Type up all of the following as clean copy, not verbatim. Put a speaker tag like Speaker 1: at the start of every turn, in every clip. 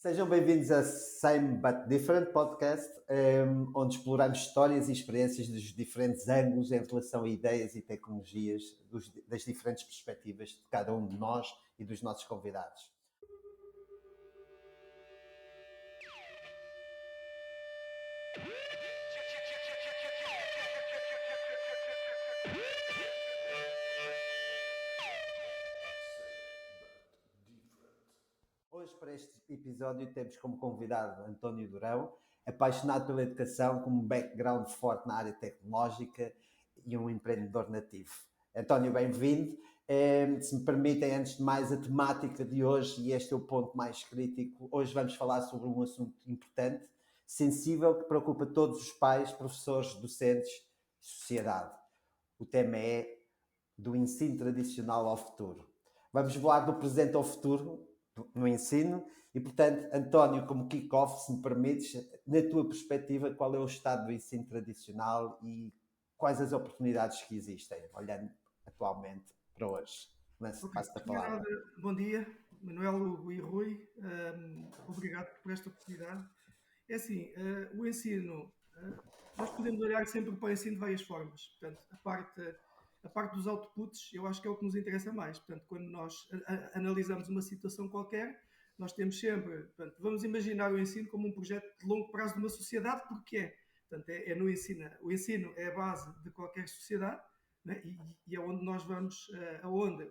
Speaker 1: Sejam bem-vindos a Same But Different podcast, onde exploramos histórias e experiências dos diferentes ângulos em relação a ideias e tecnologias das diferentes perspectivas de cada um de nós e dos nossos convidados. Hoje, para este episódio, temos como convidado António Durão, apaixonado pela educação, com um background forte na área tecnológica e um empreendedor nativo. António, bem-vindo. Se me permitem, antes de mais, a temática de hoje, e este é o ponto mais crítico, hoje vamos falar sobre um assunto importante, sensível, que preocupa todos os pais, professores, docentes e sociedade. O tema é do ensino tradicional ao futuro. Vamos voar do presente ao futuro no ensino e, portanto, António, como kick-off, se me permites, na tua perspectiva, qual é o estado do ensino tradicional e quais as oportunidades que existem, olhando atualmente para hoje?
Speaker 2: Ok,
Speaker 1: Passo-te a
Speaker 2: primeiro nada,
Speaker 1: palavra.
Speaker 2: bom dia, Manuel, Hugo e Rui, obrigado por esta oportunidade. É assim, o ensino, nós podemos olhar sempre para o ensino de várias formas. Portanto, a parte dos outputs, eu acho que é o que nos interessa mais. Portanto, quando nós analisamos uma situação qualquer, nós temos sempre, portanto, vamos imaginar o ensino como um projeto de longo prazo de uma sociedade, porque é. Portanto, é no ensino. O ensino é a base de qualquer sociedade, né? E é onde nós vamos, aonde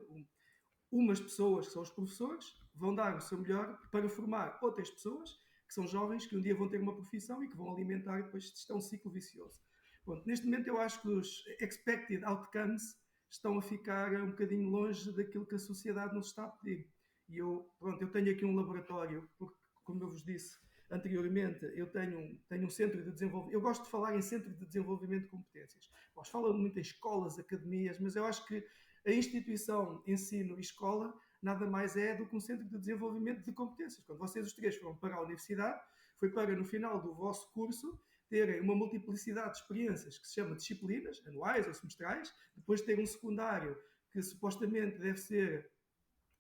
Speaker 2: umas pessoas, que são os professores, vão dar o seu melhor para formar outras pessoas, que são jovens, que um dia vão ter uma profissão e que vão alimentar depois isto é um ciclo vicioso. Pronto, neste momento eu acho que os expected outcomes estão a ficar um bocadinho longe daquilo que a sociedade nos está a pedir. E eu tenho aqui um laboratório, porque, como eu vos disse anteriormente, eu tenho um centro de desenvolvimento. Eu gosto de falar em centro de desenvolvimento de competências. Nós falamos muito em escolas, academias, mas eu acho que a instituição ensino e escola nada mais é do que um centro de desenvolvimento de competências. Quando vocês os três foram para a universidade, foi para, no final do vosso curso, terem uma multiplicidade de experiências que se chama disciplinas, anuais ou semestrais, depois ter um secundário que supostamente deve ser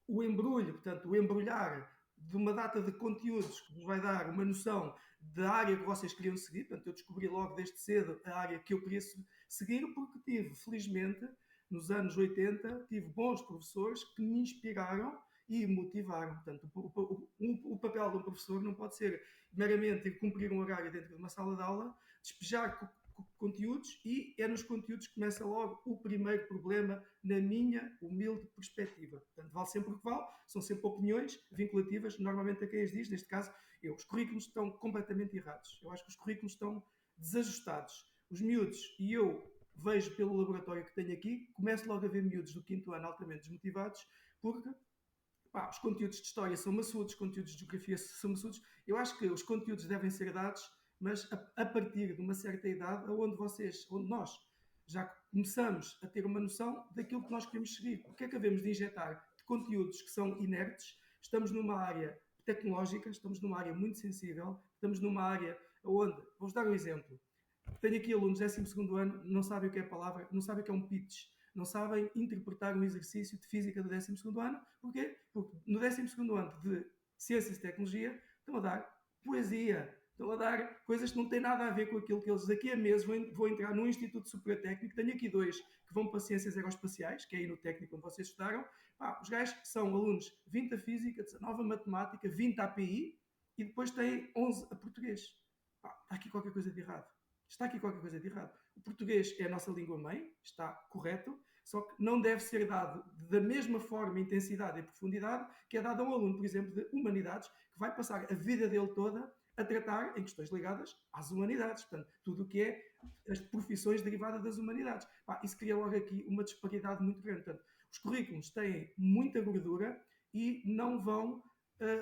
Speaker 2: o embrulho, portanto, o embrulhar de uma data de conteúdos que vos vai dar uma noção da área que vocês queriam seguir. Portanto, eu descobri logo desde cedo a área que eu queria seguir, porque tive, felizmente, nos anos 80, tive bons professores que me inspiraram e motivaram. Portanto, o papel de um professor não pode ser meramente cumprir um horário dentro de uma sala de aula, despejar conteúdos, e é nos conteúdos que começa logo o primeiro problema, na minha humilde perspectiva. Portanto, vale sempre o que vale, são sempre opiniões vinculativas, normalmente a quem as diz, neste caso eu. Os currículos estão completamente errados. Eu acho que os currículos estão desajustados. Os miúdos, e eu vejo pelo laboratório que tenho aqui, começo logo a ver miúdos do quinto ano altamente desmotivados, porque os conteúdos de história são maçudos, os conteúdos de geografia são maçudos. Eu acho que os conteúdos devem ser dados, mas a partir de uma certa idade, onde nós já começamos a ter uma noção daquilo que nós queremos seguir. O que é que havemos de injetar de conteúdos que são inertes? Estamos numa área tecnológica, estamos numa área muito sensível, estamos numa área onde, vou-vos dar um exemplo, tenho aqui alunos do 12º ano, não sabem o que é a palavra, não sabem o que é um pitch, não sabem interpretar um exercício de física do 12º ano. Porquê? Porque no 12º ano de Ciências e Tecnologia estão a dar poesia, estão a dar coisas que não têm nada a ver com aquilo que eles daqui a meses vão entrar num Instituto Superior Técnico. Tenho aqui dois que vão para Ciências Aeroespaciais, que é aí no técnico onde vocês estudaram. Os gajos são alunos 20 a Física, 19 a Matemática, 20 a API e depois têm 11 a Português. Está aqui qualquer coisa de errado. Está aqui qualquer coisa de errado. O português é a nossa língua-mãe, está correto, só que não deve ser dado da mesma forma, intensidade e profundidade que é dado a um aluno, por exemplo, de humanidades, que vai passar a vida dele toda a tratar em questões ligadas às humanidades. Portanto, tudo o que é as profissões derivadas das humanidades. Isso cria logo aqui uma disparidade muito grande. Portanto, os currículos têm muita gordura e não vão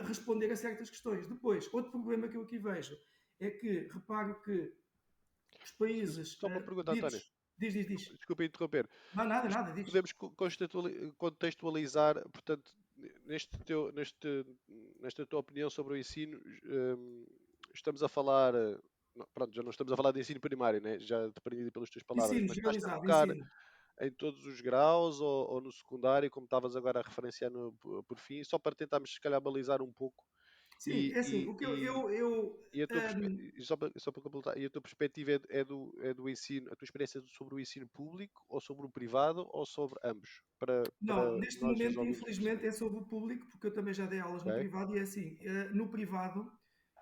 Speaker 2: responder a certas questões. Depois, outro problema que eu aqui vejo é que, reparo que os países
Speaker 3: Só uma pergunta, António.
Speaker 2: ditos... Diz.
Speaker 3: Desculpa interromper.
Speaker 2: Não, nada, diz.
Speaker 3: Podemos contextualizar, portanto, nesta tua opinião sobre o ensino, estamos a falar, pronto, já não estamos a falar de ensino primário, né? Já te aprendi pelas tuas palavras,
Speaker 2: Ensino,
Speaker 3: mas estás a
Speaker 2: generalizado,
Speaker 3: focar
Speaker 2: ensino.
Speaker 3: em todos os graus ou no secundário, como estavas agora a referenciar por fim, só para tentarmos, se calhar, balizar um pouco
Speaker 2: Sim, é assim, o que
Speaker 3: E a tua
Speaker 2: ehm,
Speaker 3: só para completar, e a tua perspectiva é do ensino, a tua experiência sobre o ensino público ou sobre o privado ou sobre ambos?
Speaker 2: não,
Speaker 3: Para
Speaker 2: neste
Speaker 3: nós e os
Speaker 2: momento,
Speaker 3: ouvintes
Speaker 2: infelizmente,
Speaker 3: perceberem.
Speaker 2: é sobre o público, porque eu também já dei aulas no
Speaker 3: Ok?
Speaker 2: privado e é assim, no privado,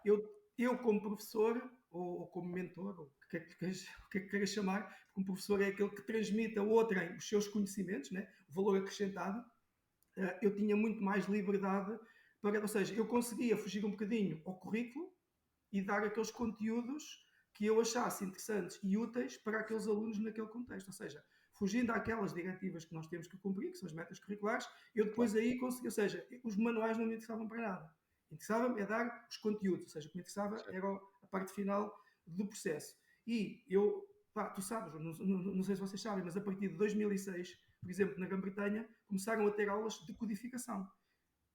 Speaker 2: eu, eu como professor, ou como mentor, ou o que é que queiras chamar, porque um professor é aquele que transmite a outrem os seus conhecimentos, né, o valor acrescentado, eu tinha muito mais liberdade para, ou seja, eu conseguia fugir um bocadinho ao currículo e dar aqueles conteúdos que eu achasse interessantes e úteis para aqueles alunos naquele contexto. Ou seja, fugindo àquelas diretivas que nós temos que cumprir, que são as metas curriculares, eu
Speaker 3: Claro,
Speaker 2: depois aí consegui, ou seja, os manuais não me interessavam para nada. Interessava-me é dar os conteúdos, ou seja, o que me interessava
Speaker 3: certo.
Speaker 2: era a parte final do processo. E eu, pá, tu sabes, não sei se vocês sabem, mas a partir de 2006, por exemplo, na Grã-Bretanha, começaram a ter aulas de codificação.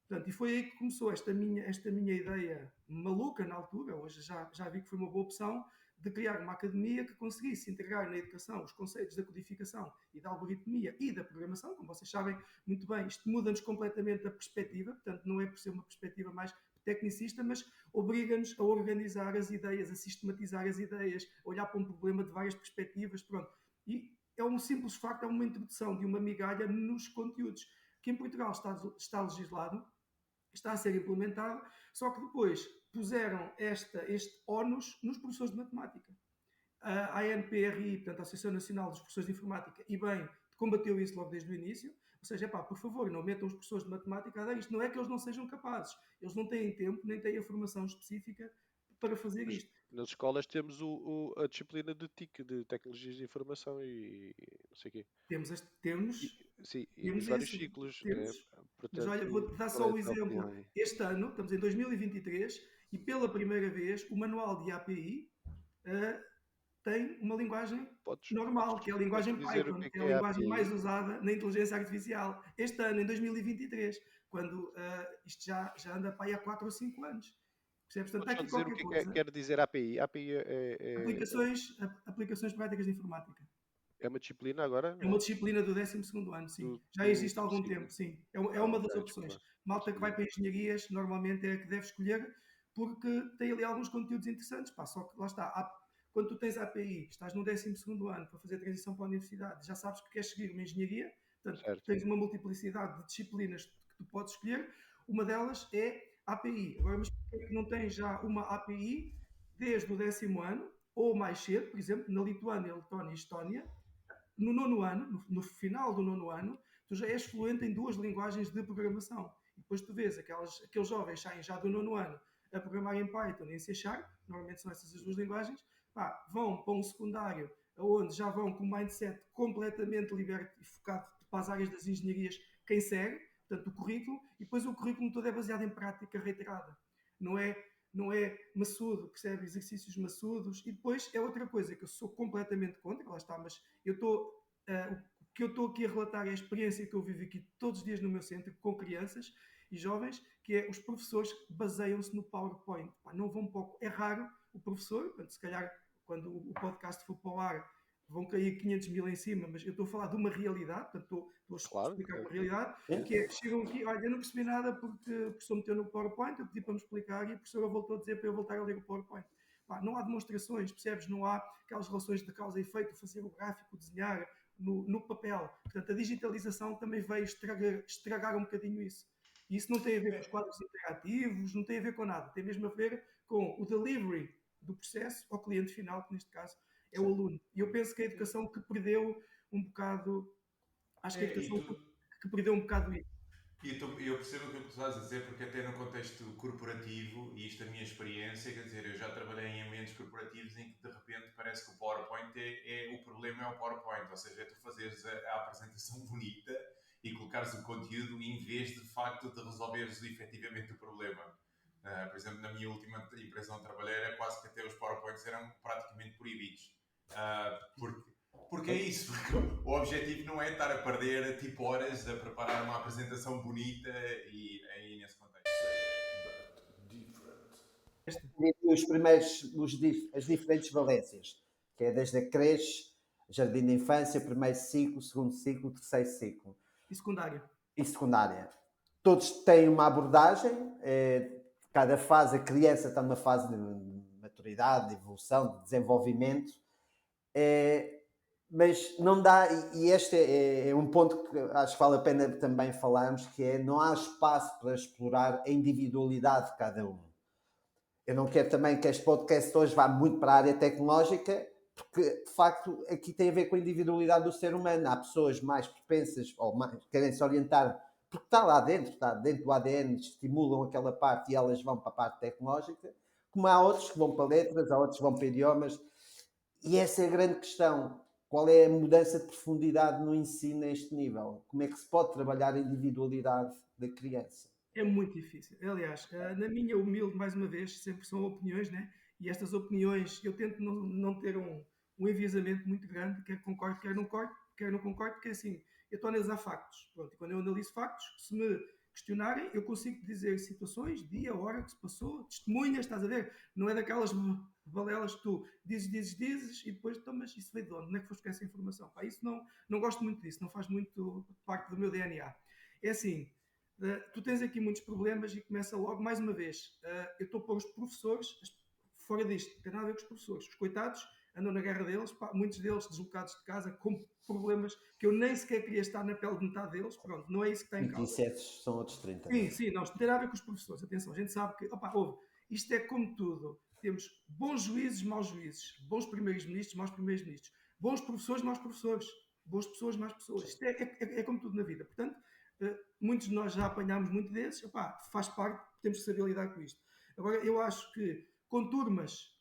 Speaker 2: Portanto, e foi aí que começou esta minha ideia maluca na altura, hoje já vi que foi uma boa opção, de criar uma academia que conseguisse integrar na educação os conceitos da codificação e da algoritmia e da programação. Como vocês sabem muito bem, isto muda-nos completamente a perspectiva, portanto, não é por ser uma perspectiva mais tecnicista, mas obriga-nos a organizar as ideias, a sistematizar as ideias, a olhar para um problema de várias perspectivas, pronto. E é um simples facto, é uma introdução de uma migalha nos conteúdos, que em Portugal está legislado, está a ser implementado, só que depois puseram este ónus nos professores de matemática. A ANPRI, portanto, a Associação Nacional dos Professores de Informática, e bem, combateu isso logo desde o início, ou seja, epá, por favor, não metam os professores de matemática a dar isto. Não é que eles não sejam capazes, eles não têm tempo, nem têm a formação específica para fazer
Speaker 3: Mas
Speaker 2: isto.
Speaker 3: nas escolas temos a disciplina de TIC, de Tecnologias de Informação e não sei o quê.
Speaker 2: Temos,
Speaker 3: E, sim, e nos
Speaker 2: temos
Speaker 3: vários
Speaker 2: esse,
Speaker 3: ciclos, né?
Speaker 2: temos, mas olha,
Speaker 3: Portanto,
Speaker 2: vou dar
Speaker 3: qual
Speaker 2: só
Speaker 3: é a
Speaker 2: o
Speaker 3: tua
Speaker 2: exemplo.
Speaker 3: opinião aí?
Speaker 2: Este ano, estamos em 2023, e pela primeira vez o manual de API tem uma linguagem normal, que é a
Speaker 3: Podes
Speaker 2: linguagem
Speaker 3: dizer o
Speaker 2: Python, que é
Speaker 3: que
Speaker 2: a
Speaker 3: é a
Speaker 2: linguagem mais
Speaker 3: API?
Speaker 2: usada na inteligência artificial. Este ano, em 2023, quando isto já anda para aí há 4 ou 5 anos. Percebes? Portanto,
Speaker 3: Podes
Speaker 2: está
Speaker 3: só
Speaker 2: aqui
Speaker 3: dizer o
Speaker 2: qualquer
Speaker 3: que
Speaker 2: coisa.
Speaker 3: quer dizer API? API
Speaker 2: Aplicações práticas de informática.
Speaker 3: é uma disciplina agora,
Speaker 2: É uma
Speaker 3: né?
Speaker 2: disciplina do 12º ano, sim. Já existe há
Speaker 3: Do
Speaker 2: algum
Speaker 3: ciclo.
Speaker 2: tempo, sim. É uma
Speaker 3: Ok,
Speaker 2: das
Speaker 3: desculpa.
Speaker 2: opções.
Speaker 3: Não
Speaker 2: Malta que vai
Speaker 3: sabia.
Speaker 2: para engenharias, normalmente é a que deve escolher, porque tem ali alguns conteúdos interessantes. Pá, só que lá está. Quando tu tens a API, estás no 12º ano para fazer a transição para a universidade, já sabes que queres seguir uma engenharia, portanto,
Speaker 3: Certo.
Speaker 2: tens uma multiplicidade de disciplinas que tu podes escolher. Uma delas é a API. Agora, mas por que é que não tens já uma API desde o 10º ano, ou mais cedo, por exemplo, na Lituânia, Letónia e Estónia, no nono ano, no final do nono ano, tu já és fluente em 2 linguagens de programação. E depois tu vês aqueles jovens saem já do nono ano a programar em Python e em C Sharp, normalmente são essas as 2 linguagens, pá, vão para um secundário onde já vão com um mindset completamente liberto e focado para as áreas das engenharias, quem segue, portanto, o currículo, e depois o currículo todo é baseado em prática reiterada. Não é maçudo, percebe? Exercícios maçudos. E depois é outra coisa que eu sou completamente contra, lá está, mas o que eu estou aqui a relatar é a experiência que eu vivo aqui todos os dias no meu centro com crianças e jovens, que é os professores baseiam-se no PowerPoint. Pá, não vão pouco. É raro o professor, portanto, se calhar quando o podcast for para o ar vão cair 500 mil em cima, mas eu estou a falar de uma realidade, portanto estou a
Speaker 3: Claro.
Speaker 2: explicar uma realidade,
Speaker 1: Sim.
Speaker 2: que é, chegam aqui, olha, eu não percebi nada porque o professor meteu no PowerPoint, eu pedi para me explicar e a professora voltou a dizer para eu voltar a ler o PowerPoint. Pá, não há demonstrações, percebes? Não há aquelas relações de causa e efeito, fazer o gráfico, desenhar no papel. Portanto, a digitalização também veio estragar um bocadinho isso. E isso não tem a ver com os quadros interativos, não tem a ver com nada. Tem mesmo a ver com o delivery do processo ao cliente final, que neste caso é o aluno. E eu penso que a educação que perdeu um bocado, acho que a
Speaker 4: E
Speaker 2: educação
Speaker 4: tu,
Speaker 2: que perdeu um bocado isso.
Speaker 4: eu percebo o que tu estás a dizer, porque até no contexto corporativo, e isto é a minha experiência, quer dizer, eu já trabalhei em ambientes corporativos em que de repente parece que o PowerPoint o problema é o PowerPoint, ou seja, é tu fazeres a apresentação bonita e colocares o conteúdo em vez de facto de resolveres efetivamente o problema. Por exemplo, na minha última empresa onde trabalhei era quase que até os PowerPoints eram praticamente proibidos. Porque é isso, porque o objetivo não é estar a perder tipo horas a preparar uma apresentação bonita e aí nesse contexto.
Speaker 1: As diferentes valências, que é desde a creche, jardim de infância, primeiro ciclo, segundo ciclo, terceiro ciclo
Speaker 2: E secundário.
Speaker 1: e secundária. Todos têm uma abordagem, cada fase, a criança está numa fase de maturidade, de evolução, de desenvolvimento, mas não dá, e este é um ponto que acho que vale a pena também falarmos, que é não há espaço para explorar a individualidade de cada um. Eu não quero também que este podcast hoje vá muito para a área tecnológica, porque de facto aqui tem a ver com a individualidade do ser humano. Há pessoas mais propensas ou mais, querem se orientar porque está dentro do ADN, estimulam aquela parte e elas vão para a parte tecnológica, como há outros que vão para letras, há outros que vão para idiomas. E essa é a grande questão. Qual é a mudança de profundidade no ensino a este nível? Como é que se pode trabalhar a individualidade da criança?
Speaker 2: É muito difícil. Aliás, na minha humilde, mais uma vez, sempre são opiniões, né? E estas opiniões, eu tento não ter um enviesamento muito grande, quer concordo, quer não concordo, porque assim, eu estou a analisar factos. Pronto, e quando eu analiso factos, se me questionarem, eu consigo dizer situações, dia, hora que se passou, testemunhas, estás a ver? Não é daquelas balelas que tu dizes e depois, então, mas isso veio de onde? Onde é que foste com essa informação? Pá, isso não gosto muito disso, não faz muito parte do meu DNA. É assim, tu tens aqui muitos problemas e começa logo, mais uma vez, eu estou a pôr os professores fora disto, não tem nada a ver com os professores. Os coitados andam na guerra deles, pá, muitos deles deslocados de casa com problemas que eu nem sequer queria estar na pele de metade deles, pronto, não é isso que está em causa.
Speaker 1: E são outros 30.
Speaker 2: Sim, não tem nada a ver com os professores, atenção, a gente sabe que, isto é como tudo, temos bons juízes, maus juízes, bons primeiros ministros, maus primeiros ministros, bons professores, maus professores, boas pessoas, más pessoas, isto é como tudo na vida, portanto, muitos de nós já apanhámos muito desses, faz parte, temos que saber lidar com isto. Agora, eu acho que com turmas,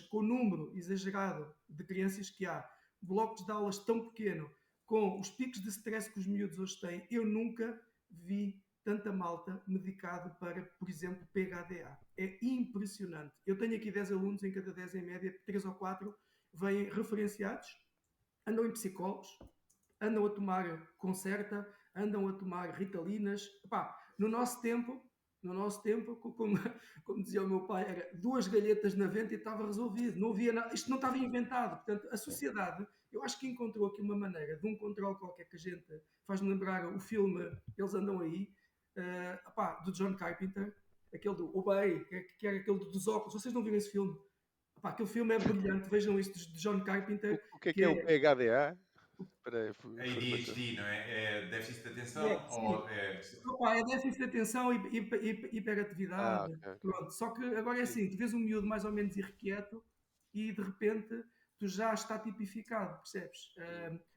Speaker 2: com número exagerado de crianças que há, blocos de aulas tão pequeno, com os picos de stress que os miúdos hoje têm, eu nunca vi tanta malta medicado para, por exemplo, PHDA. É impressionante. Eu tenho aqui 10 alunos, em cada 10 em média, 3 ou 4 vêm referenciados, andam em psicólogos, andam a tomar Concerta, andam a tomar Ritalinas. No nosso tempo, como dizia o meu pai, era 2 galhetas na venta e estava resolvido. Não havia nada, isto não estava inventado. Portanto, a sociedade, eu acho que encontrou aqui uma maneira de um controle qualquer que a gente faz-me lembrar o filme Eles Andam Aí, do John Carpenter, aquele do Obey, que era aquele dos óculos. Vocês não viram esse filme? Aquele filme é brilhante, vejam isso de John Carpenter.
Speaker 3: O que é o PHDA? Para
Speaker 4: ADHD, não é? É déficit de atenção?
Speaker 2: Sim. É déficit de atenção e hiperatividade.
Speaker 3: Ok.
Speaker 2: Pronto. Só que agora é assim, tu vês um miúdo mais ou menos irrequieto e de repente tu já está tipificado, percebes?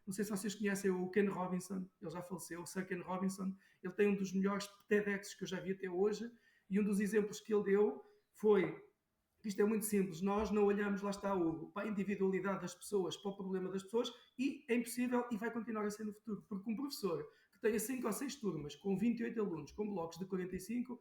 Speaker 2: Não sei se vocês conhecem o Ken Robinson, ele já faleceu, o Sir Ken Robinson, ele tem um dos melhores TEDx que eu já vi até hoje e um dos exemplos que ele deu foi, isto é muito simples, nós não olhamos, lá está Hugo, para a individualidade das pessoas, para o problema das pessoas e é impossível e vai continuar a ser no futuro, porque um professor que tenha 5 ou 6 turmas com 28 alunos, com blocos de 45,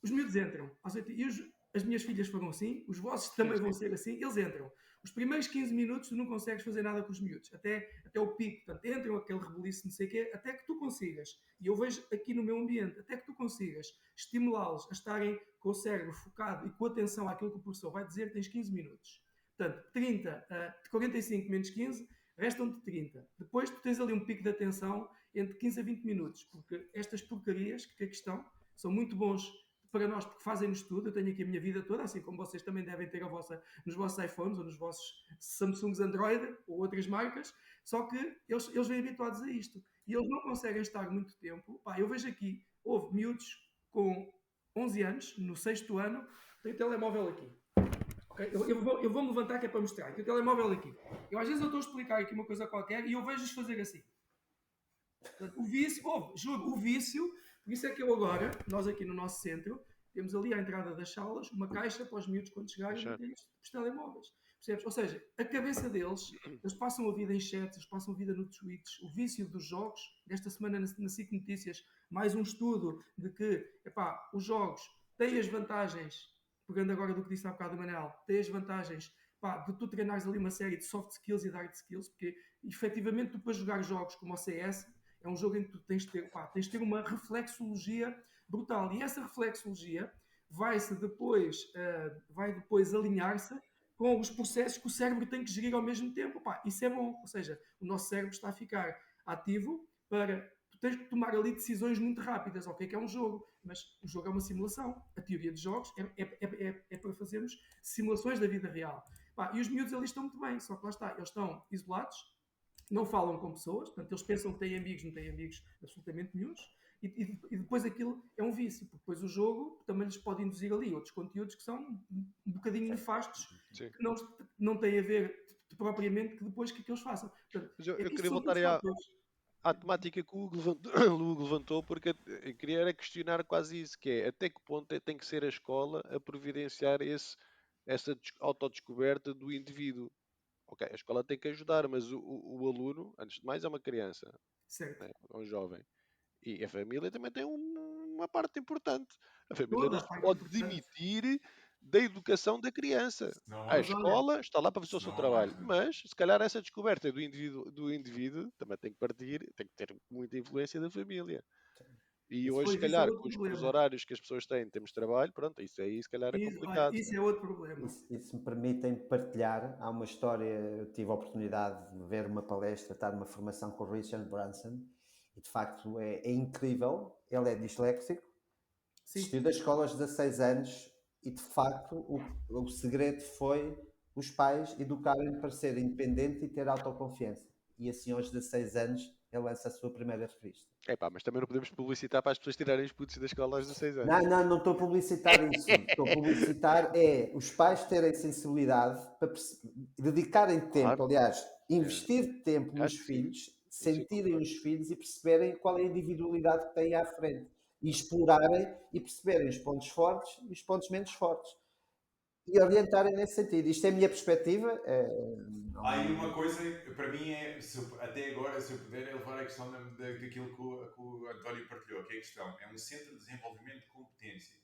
Speaker 2: os miúdos entram, as minhas filhas foram assim, os vossos também vão ser assim, eles entram. Os primeiros 15 minutos tu não consegues fazer nada com os miúdos, até o pico, portanto, entram aquele rebuliço, não sei o quê, até que tu consigas, e eu vejo aqui no meu ambiente, até que tu consigas estimulá-los a estarem com o cérebro focado e com atenção àquilo que o professor vai dizer, tens 15 minutos. Portanto, de 45 menos 15, restam-te 30. Depois tu tens ali um pico de atenção entre 15 a 20 minutos, porque estas porcarias que aqui estão são muito bons para nós, porque fazem-nos tudo. Eu tenho aqui a minha vida toda, assim como vocês também devem ter nos vossos iPhones ou nos vossos Samsungs Android ou outras marcas, só que eles vêm habituados a isto. E eles não conseguem estar muito tempo. Eu vejo aqui, houve miúdos com 11 anos, no 6º ano, tem o telemóvel aqui. Okay? Eu vou-me levantar que é para mostrar. Tem o telemóvel aqui. Às vezes eu estou a explicar aqui uma coisa qualquer e eu vejo-os fazer assim. O vício, juro, o vício, por isso é que eu agora, nós aqui no nosso centro, temos ali à entrada das salas uma caixa para os miúdos quando chegarem e meterem os telemóveis. Percebes? Ou seja, a cabeça deles, eles passam a vida em chats, eles passam a vida no tweets, o vício dos jogos, desta semana na SIC Notícias, mais um estudo de que, os jogos têm as vantagens, pegando agora do que disse há bocado o Manel, têm as vantagens de tu treinares ali uma série de soft skills e de hard skills, porque efetivamente tu para jogar jogos como o CS, é um jogo em que tu tens de ter uma reflexologia brutal. E essa reflexologia vai depois alinhar-se com os processos que o cérebro tem que gerir ao mesmo tempo. Isso é bom. Ou seja, o nosso cérebro está a ficar ativo para... Tu tens que tomar ali decisões muito rápidas. O que é um jogo? mas o jogo é uma simulação. A teoria de jogos é para fazermos simulações da vida real. Pá, e os miúdos ali estão muito bem, só que lá está, eles estão isolados, não falam com pessoas, portanto, eles pensam que têm amigos, não têm amigos absolutamente nenhuns, e depois aquilo é um vício, porque depois o jogo também lhes pode induzir ali outros conteúdos que são um bocadinho nefastos,
Speaker 3: Sim.
Speaker 2: que não têm a ver propriamente que depois que eles façam. Portanto,
Speaker 3: Mas eu
Speaker 2: isso
Speaker 3: queria
Speaker 2: são
Speaker 3: voltar
Speaker 2: todos
Speaker 3: aí
Speaker 2: fatores.
Speaker 3: à temática que o Hugo levantou, o Hugo levantou, porque eu queria era questionar quase isso, que é até que ponto tem que ser a escola a providenciar essa autodescoberta do indivíduo. Ok, a escola tem que ajudar, mas o aluno, antes de mais, é uma criança,
Speaker 2: Certo.
Speaker 3: né? É um jovem. E a família também tem uma parte importante. A família
Speaker 2: Toda
Speaker 3: não
Speaker 2: a
Speaker 3: se
Speaker 2: parte
Speaker 3: pode
Speaker 2: importante.
Speaker 3: demitir da educação da criança.
Speaker 4: Senão
Speaker 3: A
Speaker 2: Mas
Speaker 4: acho,
Speaker 2: olha,
Speaker 3: escola está lá para fazer o seu
Speaker 4: senão
Speaker 3: trabalho,
Speaker 4: acho,
Speaker 3: mas se calhar essa descoberta do indivíduo também tem que partir, tem que ter muita influência da família. E hoje, se
Speaker 2: pois isso é
Speaker 3: calhar,
Speaker 2: outro
Speaker 3: com os
Speaker 2: problema.
Speaker 3: horários que as pessoas têm em termos de trabalho, pronto, isso aí se calhar é
Speaker 2: Olha,
Speaker 3: complicado,
Speaker 2: isso
Speaker 3: né?
Speaker 2: é outro problema.
Speaker 1: E se me permitem partilhar, há uma história, eu tive a oportunidade de ver uma palestra, estar numa formação com o Richard Branson, e de facto é incrível, ele é disléxico,
Speaker 2: Sim.
Speaker 1: desistiu da escola aos 16 anos e de facto o segredo foi os pais educarem para ser independente e ter autoconfiança. E assim aos 16 anos ele lança a sua primeira revista.
Speaker 3: Epá, mas também não podemos publicitar para as pessoas tirarem os putos da escola aos 16 anos.
Speaker 1: Não estou a publicitar isso. Estou a publicitar os pais terem sensibilidade para dedicarem tempo,
Speaker 3: Claro,
Speaker 1: aliás,
Speaker 3: é,
Speaker 1: investir tempo nos
Speaker 3: acho que sim.
Speaker 1: filhos,
Speaker 3: Isso eu
Speaker 1: sentirem
Speaker 3: concordo.
Speaker 1: os filhos e perceberem qual é a individualidade que têm à frente. E explorarem e perceberem os pontos fortes e os pontos menos fortes. E orientarem nesse sentido. Isto é a minha perspectiva.
Speaker 4: Há aí uma coisa, para mim, até agora, se eu puder, é levar a questão daquilo que o António partilhou, que é a questão, é um centro de desenvolvimento de competências.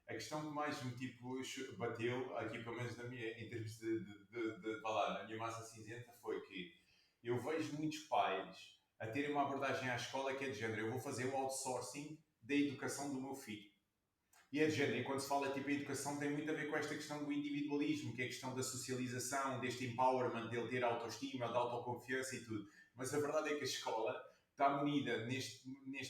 Speaker 4: A questão que mais me bateu, aqui pelo menos em termos de falar, na minha massa cinzenta, foi que eu vejo muitos pais a terem uma abordagem à escola que é de género, eu vou fazer o outsourcing da educação do meu filho. E é de género, e quando se fala tipo em educação tem muito a ver com esta questão do individualismo, que é a questão da socialização, deste empowerment, dele ter autoestima, de autoconfiança e tudo. Mas a verdade é que a escola está munida neste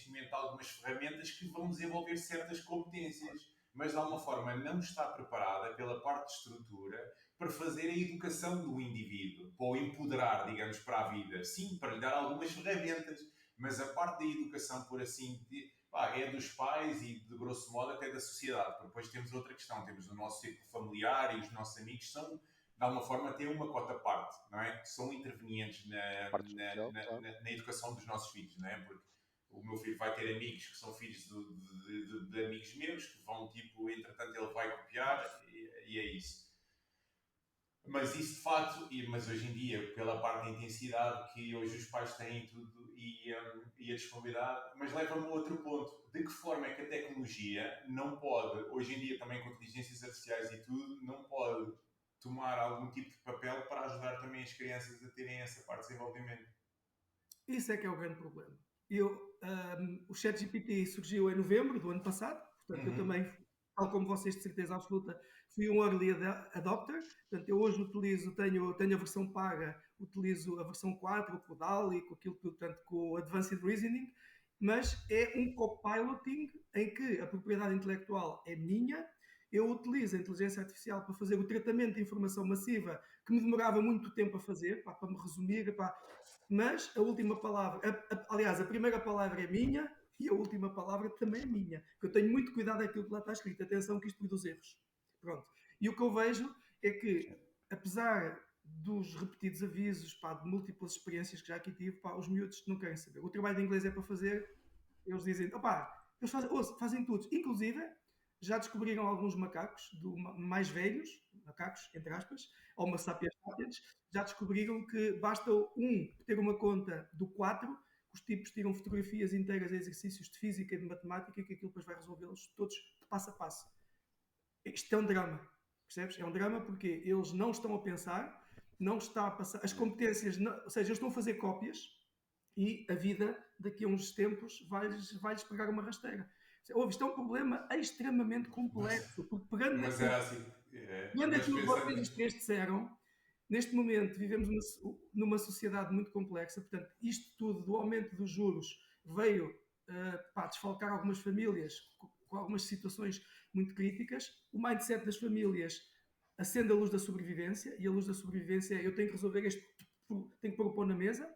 Speaker 4: momento de algumas ferramentas que vão desenvolver certas competências, mas de alguma forma não está preparada pela parte de estrutura para fazer a educação do indivíduo, para o empoderar, digamos, para a vida. Sim, para lhe dar algumas ferramentas, mas a parte da educação, por assim dizer, é dos pais e, de grosso modo, até da sociedade. Porque depois temos outra questão. Temos o nosso círculo familiar e os nossos amigos são, de alguma forma, têm uma cota à parte, não é? Que são intervenientes
Speaker 3: Parte social, claro.
Speaker 4: na educação dos nossos filhos, não é? Porque o meu filho vai ter amigos que são filhos de amigos meus, que vão, tipo, entretanto, ele vai copiar e é isso. Mas isso de facto, mas hoje em dia, pela parte da intensidade que hoje os pais têm tudo e a disponibilidade, mas leva-me a outro ponto. De que forma é que a tecnologia não pode, hoje em dia também com inteligências artificiais e tudo, não pode tomar algum tipo de papel para ajudar também as crianças a terem essa parte de desenvolvimento?
Speaker 2: Isso é que é o grande problema. O ChatGPT surgiu em novembro do ano passado, portanto, eu também, tal como vocês, de certeza absoluta, fui um early adopter. Portanto, eu hoje tenho a versão paga, utilizo a versão 4, com o DALL-E, com aquilo, portanto, com o Advanced Reasoning, mas é um copiloting em que a propriedade intelectual é minha. Eu utilizo a inteligência artificial para fazer o tratamento de informação massiva que me demorava muito tempo a fazer, para me resumir, mas a última palavra, aliás, a primeira palavra é minha e a última palavra também é minha. Eu tenho muito cuidado daquilo que lá está escrito. Atenção que isto produz erros. Pronto. E o que eu vejo é que, apesar dos repetidos avisos, de múltiplas experiências que já aqui tive, os miúdos não querem saber. O trabalho de inglês é para fazer, eles dizem, eles fazem tudo. Inclusive, já descobriram alguns macacos mais velhos, macacos, entre aspas, Homo sapiens sapiens, já descobriram que basta ter uma conta do 4, os tipos tiram fotografias inteiras de exercícios de física e de matemática, que aquilo depois vai resolvê-los todos de passo a passo. Isto é um drama, percebes? É um drama porque eles não estão a pensar, não está a passar, as competências, ou seja, eles estão a fazer cópias e a vida daqui a uns tempos vai-lhes pegar uma rasteira. Isto é um problema extremamente complexo, porque pegando
Speaker 4: Mas era assim. Mas
Speaker 2: aquilo que vocês os
Speaker 4: pensando.
Speaker 2: três disseram, neste momento vivemos numa sociedade muito complexa, portanto, isto tudo do aumento dos juros veio desfalcar algumas famílias com algumas situações muito críticas. O mindset das famílias acende a luz da sobrevivência, e a luz da sobrevivência é: eu tenho que resolver este, tenho que pôr o pão na mesa,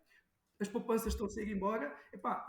Speaker 2: as poupanças estão-se a ir embora, epá,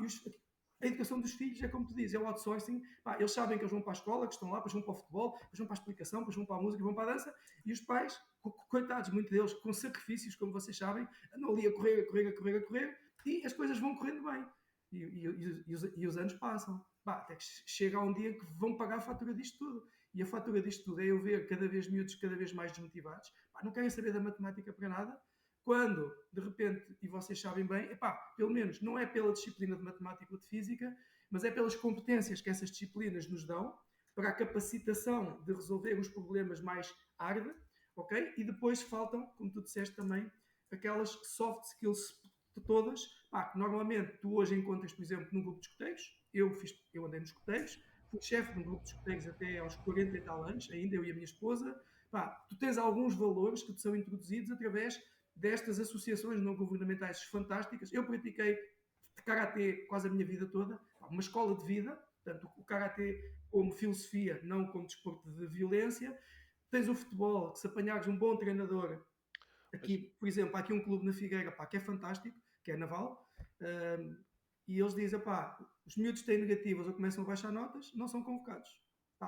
Speaker 2: a educação dos filhos é como tu dizes, é o outsourcing, epá, eles sabem que eles vão para a escola, que estão lá, depois vão para o futebol, depois vão para a explicação, depois vão para a música, vão para a dança, e os pais, coitados, muitos deles, com sacrifícios, como vocês sabem, andam ali a correr, a correr, a correr, a correr, e as coisas vão correndo bem. E os anos passam. Até que chega um dia que vão pagar a fatura disto tudo. E a fatura disto tudo é eu ver cada vez miúdos cada vez mais desmotivados, não querem saber da matemática para nada, quando, de repente, e vocês sabem bem, pelo menos não é pela disciplina de matemática ou de física, mas é pelas competências que essas disciplinas nos dão para a capacitação de resolver os problemas mais hard, ok? E depois faltam, como tu disseste também, aquelas soft skills todas, que normalmente tu hoje encontras, por exemplo, num grupo de escoteiros. Eu andei nos escoteiros, fui chefe de um grupo de escoteiros até aos 40 e tal anos, ainda eu e a minha esposa. Tu tens alguns valores que te são introduzidos através destas associações não governamentais fantásticas. Eu pratiquei karatê quase a minha vida toda, uma escola de vida, portanto, o karatê como filosofia, não como desporto de violência. Tens o futebol, que se apanhares um bom treinador, aqui, por exemplo, há aqui um clube na Figueira, que é fantástico, que é Naval, e eles dizem, os miúdos têm negativas ou começam a baixar notas, não são convocados.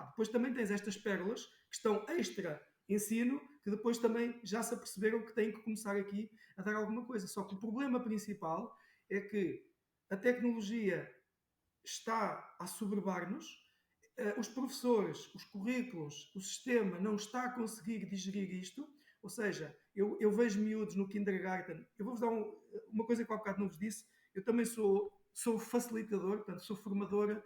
Speaker 2: Depois também tens estas pérolas que estão extra ensino, que depois também já se aperceberam que têm que começar aqui a dar alguma coisa. Só que o problema principal é que a tecnologia está a soberbar-nos, os professores, os currículos, o sistema não está a conseguir digerir isto. Ou seja, eu vejo miúdos no kindergarten. Eu vou-vos dar uma coisa que há bocado não vos disse. Eu também sou facilitador, portanto, sou formadora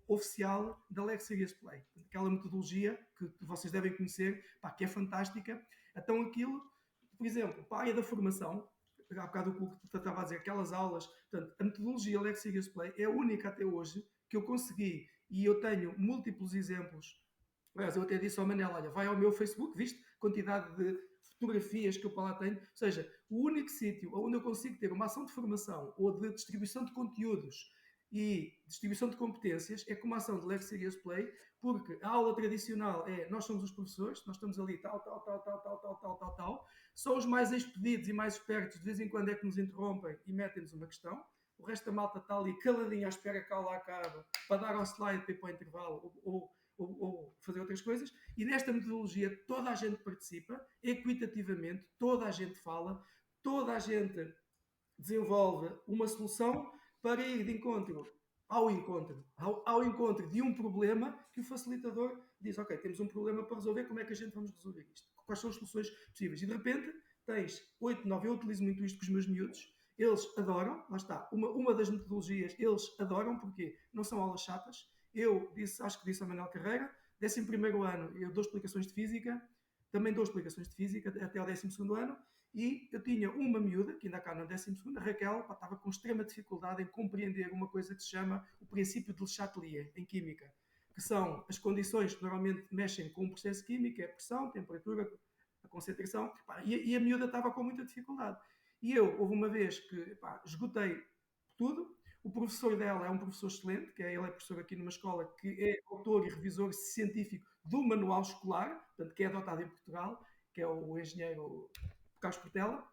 Speaker 2: oficial da Lex Serious Play. Aquela metodologia que vocês devem conhecer, que é fantástica. Então aquilo, por exemplo, para a área da formação, há bocado o que estava a dizer, aquelas aulas, portanto, a metodologia Lex Serious Play é a única até hoje que eu consegui, e eu tenho múltiplos exemplos. Aliás, eu até disse ao Manel, olha, vai ao meu Facebook, viste? Quantidade de fotografias que eu para lá tenho. Ou seja, o único sítio onde eu consigo ter uma ação de formação ou de distribuição de conteúdos e distribuição de competências é como a ação de Lex Serious Play, porque a aula tradicional é nós somos os professores, nós estamos ali tal. Só os mais expedidos e mais espertos de vez em quando é que nos interrompem e metem-nos uma questão. O resto da malta está ali caladinha à espera que a aula acabe para dar ao slide para ir para o intervalo ou fazer outras coisas. E nesta metodologia toda a gente participa, equitativamente, toda a gente fala, toda a gente desenvolve uma solução para ir de encontro ao encontro de um problema que o facilitador diz, ok, temos um problema para resolver, como é que a gente vamos resolver isto? Quais são as soluções possíveis? E de repente tens 8, 9, eu utilizo muito isto com os meus miúdos, eles adoram, lá está, uma das metodologias, eles adoram, porque não são aulas chatas. Eu acho que disse ao Manuel Carreira, 11º ano eu dou explicações de física, também dou explicações de física até ao 12º ano, e eu tinha uma miúda, que ainda cá no 12º, a Raquel, estava com extrema dificuldade em compreender uma coisa que se chama o princípio de Le Chatelier, em química, que são as condições que normalmente mexem com o processo químico, é a pressão, a temperatura, a concentração, e a miúda estava com muita dificuldade. E houve uma vez que esgotei tudo. O professor dela é um professor excelente, ele é professor aqui numa escola que é autor e revisor científico do manual escolar, portanto, que é adotado em Portugal, que é o engenheiro Carlos Portela.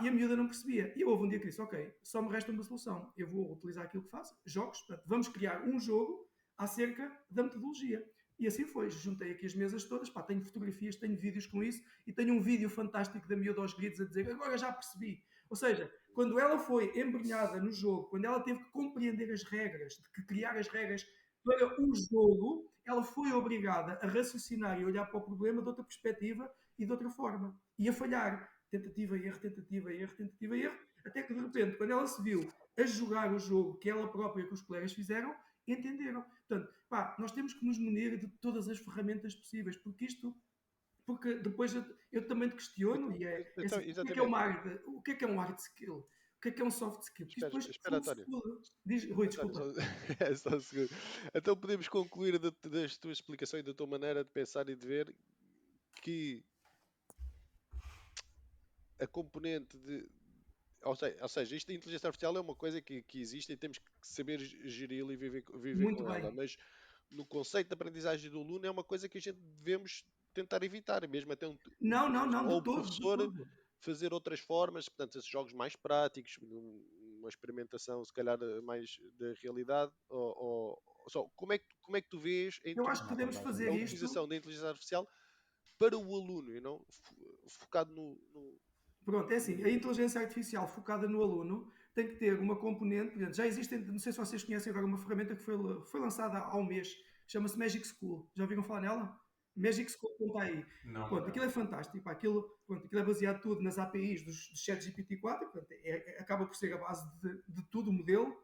Speaker 2: E a miúda não percebia. E houve um dia que disse, ok, só me resta uma solução. Eu vou utilizar aquilo que faço, jogos, portanto, vamos criar um jogo acerca da metodologia. E assim foi, juntei aqui as mesas todas, tenho fotografias, tenho vídeos com isso, e tenho um vídeo fantástico da miúda aos gritos a dizer, agora já percebi. Ou seja, quando ela foi embrenhada no jogo, quando ela teve que compreender as regras, de que criar as regras para o jogo, ela foi obrigada a raciocinar e olhar para o problema de outra perspectiva e de outra forma. E a falhar. Tentativa e erro, tentativa e erro, tentativa e erro, até que de repente, quando ela se viu a jogar o jogo que ela própria e que os colegas fizeram, entenderam. Portanto, nós temos que nos munir de todas as ferramentas possíveis, porque depois eu também te questiono, e
Speaker 3: Então,
Speaker 2: assim, o que é um hard skill? O que é um soft skill? Porque depois
Speaker 3: espera, António.
Speaker 2: Diz, Rui, desculpa.
Speaker 3: Só um segundo. Então podemos concluir da tua explicação e da tua maneira de pensar e de ver que a componente de... Ou seja, isto da inteligência artificial é uma coisa que existe e temos que saber geri-la e viver
Speaker 2: Muito
Speaker 3: com
Speaker 2: bem.
Speaker 3: ela. no conceito de aprendizagem do aluno é uma coisa que a gente devemos tentar evitar, mesmo até
Speaker 2: Não,
Speaker 3: ou
Speaker 2: de
Speaker 3: o
Speaker 2: todo, de
Speaker 3: professor
Speaker 2: todo.
Speaker 3: fazer outras formas, portanto, esses jogos mais práticos, uma experimentação se calhar mais da realidade, só, como é que tu vês
Speaker 2: Eu acho que
Speaker 1: Não há
Speaker 2: podemos
Speaker 1: vantagem
Speaker 2: fazer
Speaker 3: a
Speaker 1: nenhuma.
Speaker 2: isto.
Speaker 3: utilização da inteligência artificial para o aluno e não focado
Speaker 2: Pronto, é assim, a inteligência artificial focada no aluno tem que ter uma componente, por exemplo, já existem, não sei se vocês conhecem agora uma ferramenta que foi lançada há um mês, chama-se Magic School. Já ouviram falar nela? Magic School, está aí.
Speaker 4: Não,
Speaker 2: Pronto, aquilo
Speaker 4: não.
Speaker 2: é fantástico. Pá, aquilo é baseado tudo nas APIs dos ChatGPT-4, portanto, acaba por ser a base de tudo o modelo,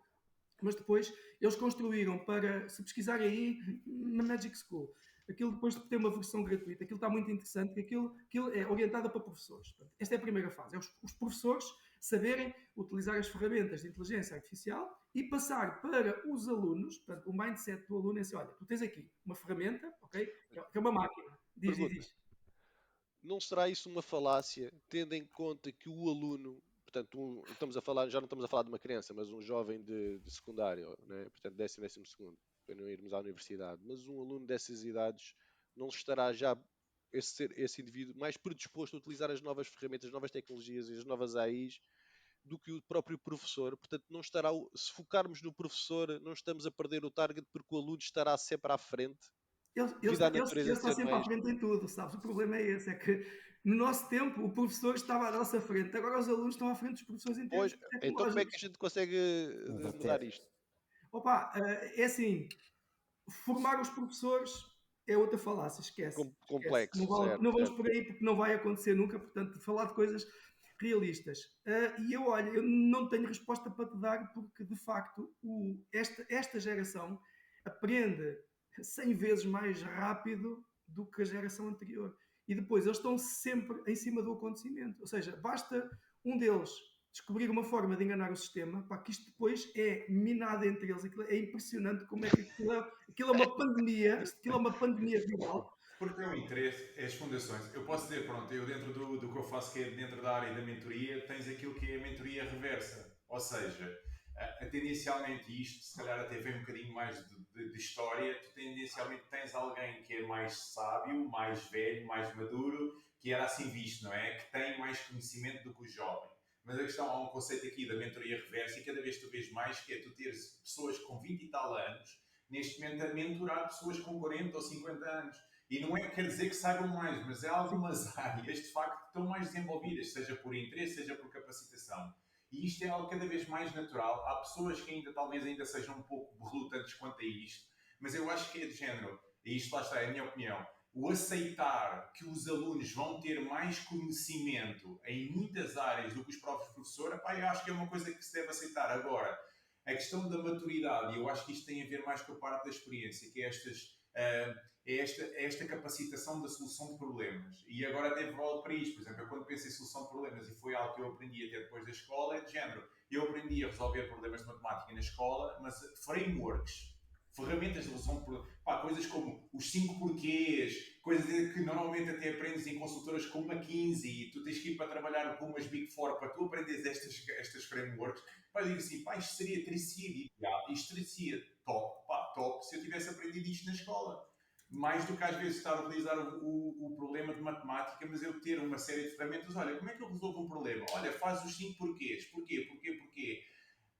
Speaker 2: mas depois eles construíram para, se pesquisarem aí, na Magic School, aquilo depois de ter uma versão gratuita, aquilo está muito interessante, porque aquilo é orientado para professores. Portanto, esta é a primeira fase, é os professores saberem utilizar as ferramentas de inteligência artificial e passar para os alunos, portanto, o mindset do aluno é assim, olha, tu tens aqui uma ferramenta, ok, que é uma máquina,
Speaker 3: pergunta.
Speaker 2: diz.
Speaker 3: Não será isso uma falácia, tendo em conta que o aluno, portanto, já não estamos a falar de uma criança, mas um jovem de secundário, né? Portanto, 10º, 12º, para não irmos à universidade, mas um aluno dessas idades não estará já esse indivíduo mais predisposto a utilizar as novas ferramentas, as novas tecnologias e as novas AIs do que o próprio professor. Portanto, não estará, se focarmos no professor, não estamos a perder o target porque o aluno estará sempre à frente devido à
Speaker 2: Ele
Speaker 3: natureza de
Speaker 2: está
Speaker 3: ser
Speaker 2: sempre à
Speaker 3: mais.
Speaker 2: frente em tudo, sabes? O problema é esse, é que no nosso tempo o professor estava à nossa frente, agora os alunos estão à frente dos professores em termos
Speaker 3: Pois, então como é que a
Speaker 2: tecnológicos.
Speaker 3: gente consegue mudar
Speaker 1: Inverter.
Speaker 3: isto?
Speaker 2: Opa, é assim, formar os professores é outra falácia, esquece. Não,
Speaker 3: Complexo, certo,
Speaker 2: não vamos
Speaker 3: certo.
Speaker 2: por aí porque não vai acontecer nunca, portanto, falar de coisas realistas. E eu não tenho resposta para te dar porque, de facto, esta geração aprende 100 vezes mais rápido do que a geração anterior. E depois, eles estão sempre em cima do acontecimento. Ou seja, basta um deles descobrir uma forma de enganar o sistema, para que isto depois é minado entre eles. Aquilo é impressionante como é que aquilo é uma pandemia, aquilo é uma pandemia global.
Speaker 4: Porque tem um interesse, é as fundações. Eu posso dizer, pronto, eu dentro do que eu faço, que é dentro da área da mentoria, tens aquilo que é a mentoria reversa. Ou seja, tendencialmente isto, se calhar até vem um bocadinho mais de história, tu tendencialmente tens alguém que é mais sábio, mais velho, mais maduro, que era assim visto, não é? Que tem mais conhecimento do que o jovem. Mas a questão, há um conceito aqui da mentoria reversa e cada vez tu vês mais, que é tu teres pessoas com 20 e tal anos, neste momento a mentorar pessoas com 40 ou 50 anos. E não é que quer dizer que saibam mais, mas há algumas áreas de facto que estão mais desenvolvidas, seja por interesse, seja por capacitação. E isto é algo cada vez mais natural. Há pessoas que talvez ainda sejam um pouco relutantes quanto a isto, mas eu acho que é de género, e isto lá está, é a minha opinião, o aceitar que os alunos vão ter mais conhecimento em muitas áreas do que os próprios professores, epá, eu acho que é uma coisa que se deve aceitar. Agora, a questão da maturidade, eu acho que isto tem a ver mais com a parte da experiência, que é esta capacitação da solução de problemas. E agora até volto para isto. Por exemplo, eu quando penso em solução de problemas, e foi algo que eu aprendi até depois da escola, é de género. Eu aprendi a resolver problemas de matemática na escola, mas frameworks, ferramentas de resolução de problemas, coisas como os 5 porquês, coisas que normalmente até aprendes em consultoras como a McKinsey, e tu tens que ir para trabalhar com umas Big Four para tu aprenderes estas frameworks. Pá, eu digo assim, isto teria sido ideal, isto teria sido top se eu tivesse aprendido isto na escola. Mais do que às vezes estar a utilizar o problema de matemática, mas eu ter uma série de ferramentas. Olha, como é que eu resolvo um problema? Olha, faz os 5 porquês. Porquê?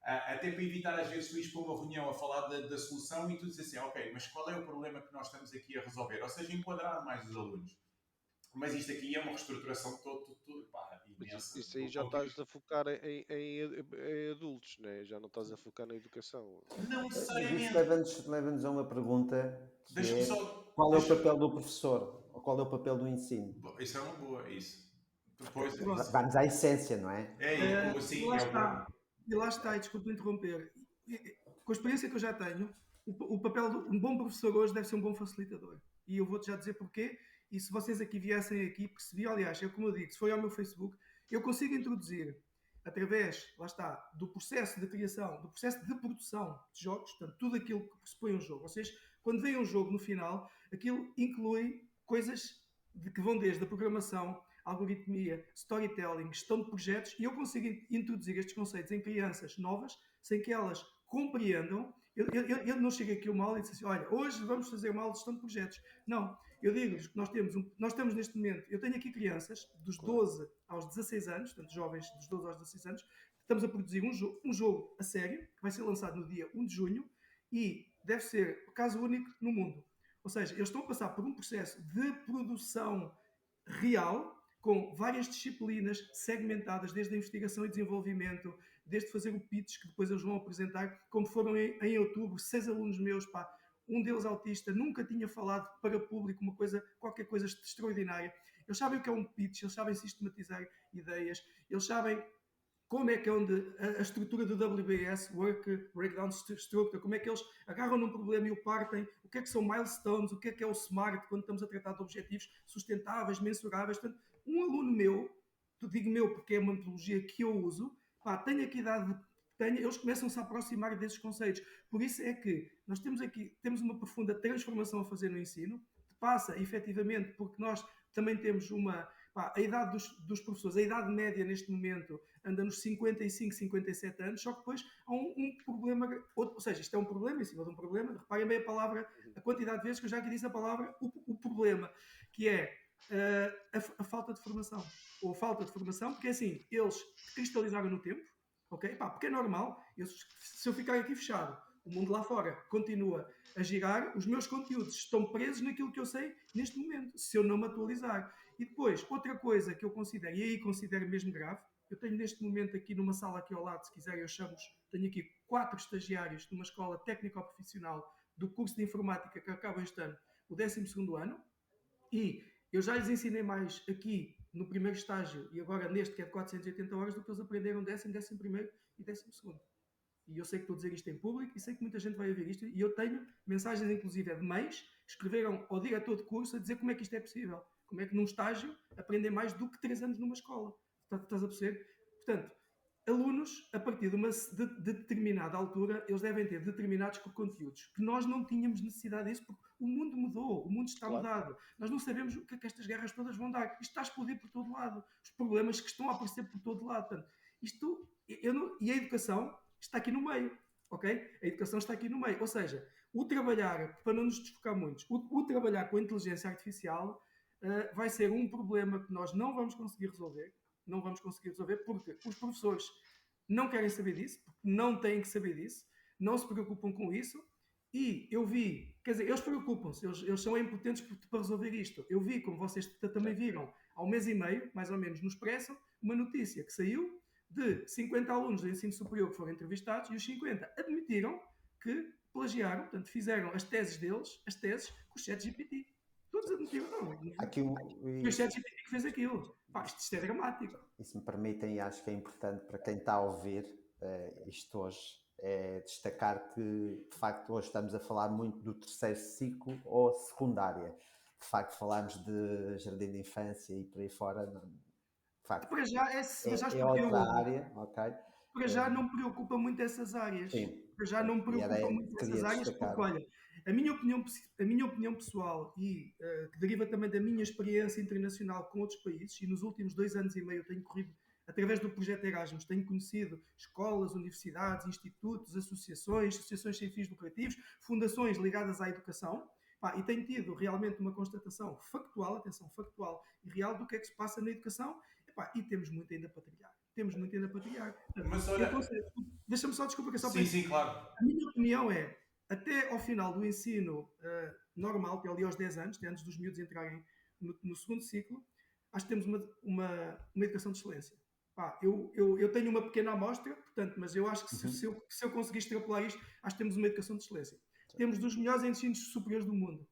Speaker 4: Até para evitar às vezes tu ires para uma reunião a falar da solução e tu dizes assim, ok, mas qual é o problema que nós estamos aqui a resolver? Ou seja, enquadrar mais os alunos. Mas isto aqui é uma reestruturação imensa.
Speaker 3: Isso aí já estás a focar em adultos, né? Já não estás a focar na educação.
Speaker 4: Não
Speaker 1: Mas isso
Speaker 4: necessariamente.
Speaker 1: leva-nos a uma pergunta que
Speaker 4: Deixa-me
Speaker 1: é
Speaker 4: só.
Speaker 1: qual é o papel do professor? Ou qual é o papel do ensino?
Speaker 4: Isso é uma boa, é isso. Depois,
Speaker 2: Pronto.
Speaker 1: Vamos à essência, não é?
Speaker 2: E
Speaker 4: sim,
Speaker 2: lá
Speaker 4: é o
Speaker 2: está, e desculpa interromper. Com a experiência que eu já tenho, o papel de um bom professor hoje deve ser um bom facilitador. E eu vou-te já dizer porquê. E se vocês viessem aqui, percebi, aliás, é como eu digo, se foi ao meu Facebook, eu consigo introduzir, através, lá está, do processo de criação, do processo de produção de jogos, portanto, tudo aquilo que pressupõe um jogo. Vocês, quando veem um jogo no final, aquilo inclui coisas que vão desde a programação, algoritmia, storytelling, gestão de projetos, e eu consigo introduzir estes conceitos em crianças novas, sem que elas compreendam. eu não chego aqui uma aula e digo assim, olha, hoje vamos fazer uma aula de gestão de projetos. Não, eu digo-lhes que nós temos neste momento, eu tenho aqui crianças dos 12 aos 16 anos, portanto jovens dos 12 aos 16 anos, estamos a produzir um jogo a sério, que vai ser lançado no dia 1 de junho e deve ser caso único no mundo. Ou seja, eles estão a passar por um processo de produção real, com várias disciplinas segmentadas, desde a investigação e desenvolvimento, desde fazer o pitch, que depois eles vão apresentar, como foram em outubro, 6 alunos meus, pá, um deles autista, nunca tinha falado para público qualquer coisa extraordinária. Eles sabem o que é um pitch, eles sabem sistematizar ideias, eles sabem como é que é a estrutura do WBS, Work Breakdown Structure, como é que eles agarram num problema e o partem, o que é que são milestones, o que é o SMART, quando estamos a tratar de objetivos sustentáveis, mensuráveis. Portanto, um aluno meu, digo meu porque é uma metodologia que eu uso, pá, tenho aqui idade, eles começam-se a aproximar desses conceitos. Por isso é que nós temos uma profunda transformação a fazer no ensino, que passa efetivamente porque nós também temos a idade dos professores, a idade média neste momento anda nos 55, 57 anos, só que depois há um problema, ou seja, isto é um problema em cima de um problema, reparem bem a quantidade de vezes que eu já aqui disse a palavra, o problema, que é a falta de formação, ou a falta de formação, porque assim, eles cristalizaram no tempo, ok? Porque é normal, se eu ficar aqui fechado, o mundo lá fora continua a girar, os meus conteúdos estão presos naquilo que eu sei neste momento, se eu não me atualizar. E depois, outra coisa que eu considero, e aí considero mesmo grave, eu tenho neste momento aqui numa sala aqui ao lado, se quiserem eu chamo-os, tenho aqui 4 estagiários de uma escola técnico-profissional do curso de informática que acaba este ano, o 12º ano, e eu já lhes ensinei mais aqui no primeiro estágio e agora neste que é de 480 horas do que eles aprenderam 10º, 11º e 12º. E eu sei que estou a dizer isto em público e sei que muita gente vai ouvir isto. E eu tenho mensagens, inclusive, de mães que escreveram ao diretor de curso a dizer como é que isto é possível. Como é que num estágio aprender mais do que 3 anos numa escola. Estás a perceber? Portanto, alunos, a partir de determinada altura, eles devem ter determinados conteúdos. Que nós não tínhamos necessidade disso porque o mundo mudou, o mundo está mudado. Nós não sabemos o que é que estas guerras todas vão dar. Isto está a explodir por todo lado. Os problemas que estão a aparecer por todo lado. Portanto, e a educação está aqui no meio, ok? A educação está aqui no meio. Ou seja, o trabalhar, para não nos desfocar muito, o trabalhar com a inteligência artificial vai ser um problema que nós não vamos conseguir resolver. Não vamos conseguir resolver porque os professores não querem saber disso, porque não têm que saber disso, não se preocupam com isso. E eu vi, quer dizer, eles preocupam-se, eles são impotentes para resolver isto. Eu vi, como vocês também viram, há 1 mês e meio, mais ou menos, no Expresso, uma notícia que saiu de 50 alunos do ensino superior que foram entrevistados e os 50 admitiram que plagiaram, portanto, fizeram as teses deles, com o ChatGPT. Todos admitiram, não. Foi o ChatGPT que fez aquilo. Isto é dramático.
Speaker 1: E se me permitem, e acho que é importante para quem está a ouvir isto hoje, é destacar que, de facto, hoje estamos a falar muito do 3º ciclo ou secundária. De facto, falámos de jardim de infância e por aí fora. Facto,
Speaker 2: para já
Speaker 1: é outra área, ok?
Speaker 2: Para já não me preocupa muito essas áreas.
Speaker 1: Sim.
Speaker 2: Para já não me preocupa muito essas áreas,
Speaker 1: destacar.
Speaker 2: porque, olha, a minha opinião pessoal e que deriva também da minha experiência internacional com outros países, e nos últimos 2 anos e meio tenho corrido, através do projeto Erasmus, tenho conhecido escolas, universidades, institutos, associações sem fins lucrativos, fundações ligadas à educação, e tenho tido realmente uma constatação factual, atenção, factual e real do que é que se passa na educação. E temos muito ainda para trilhar.
Speaker 4: Mas olha...
Speaker 2: Deixa-me só, desculpa, que é só
Speaker 4: para... Sim, claro.
Speaker 2: A minha opinião é, até ao final do ensino normal, que é ali aos 10 anos, antes dos miúdos entrarem no 2º ciclo, acho que temos uma educação de excelência. Eu tenho uma pequena amostra, portanto, mas eu acho que se eu conseguir extrapolar isto, acho que temos uma educação de excelência. Temos dos melhores ensinos superiores do mundo.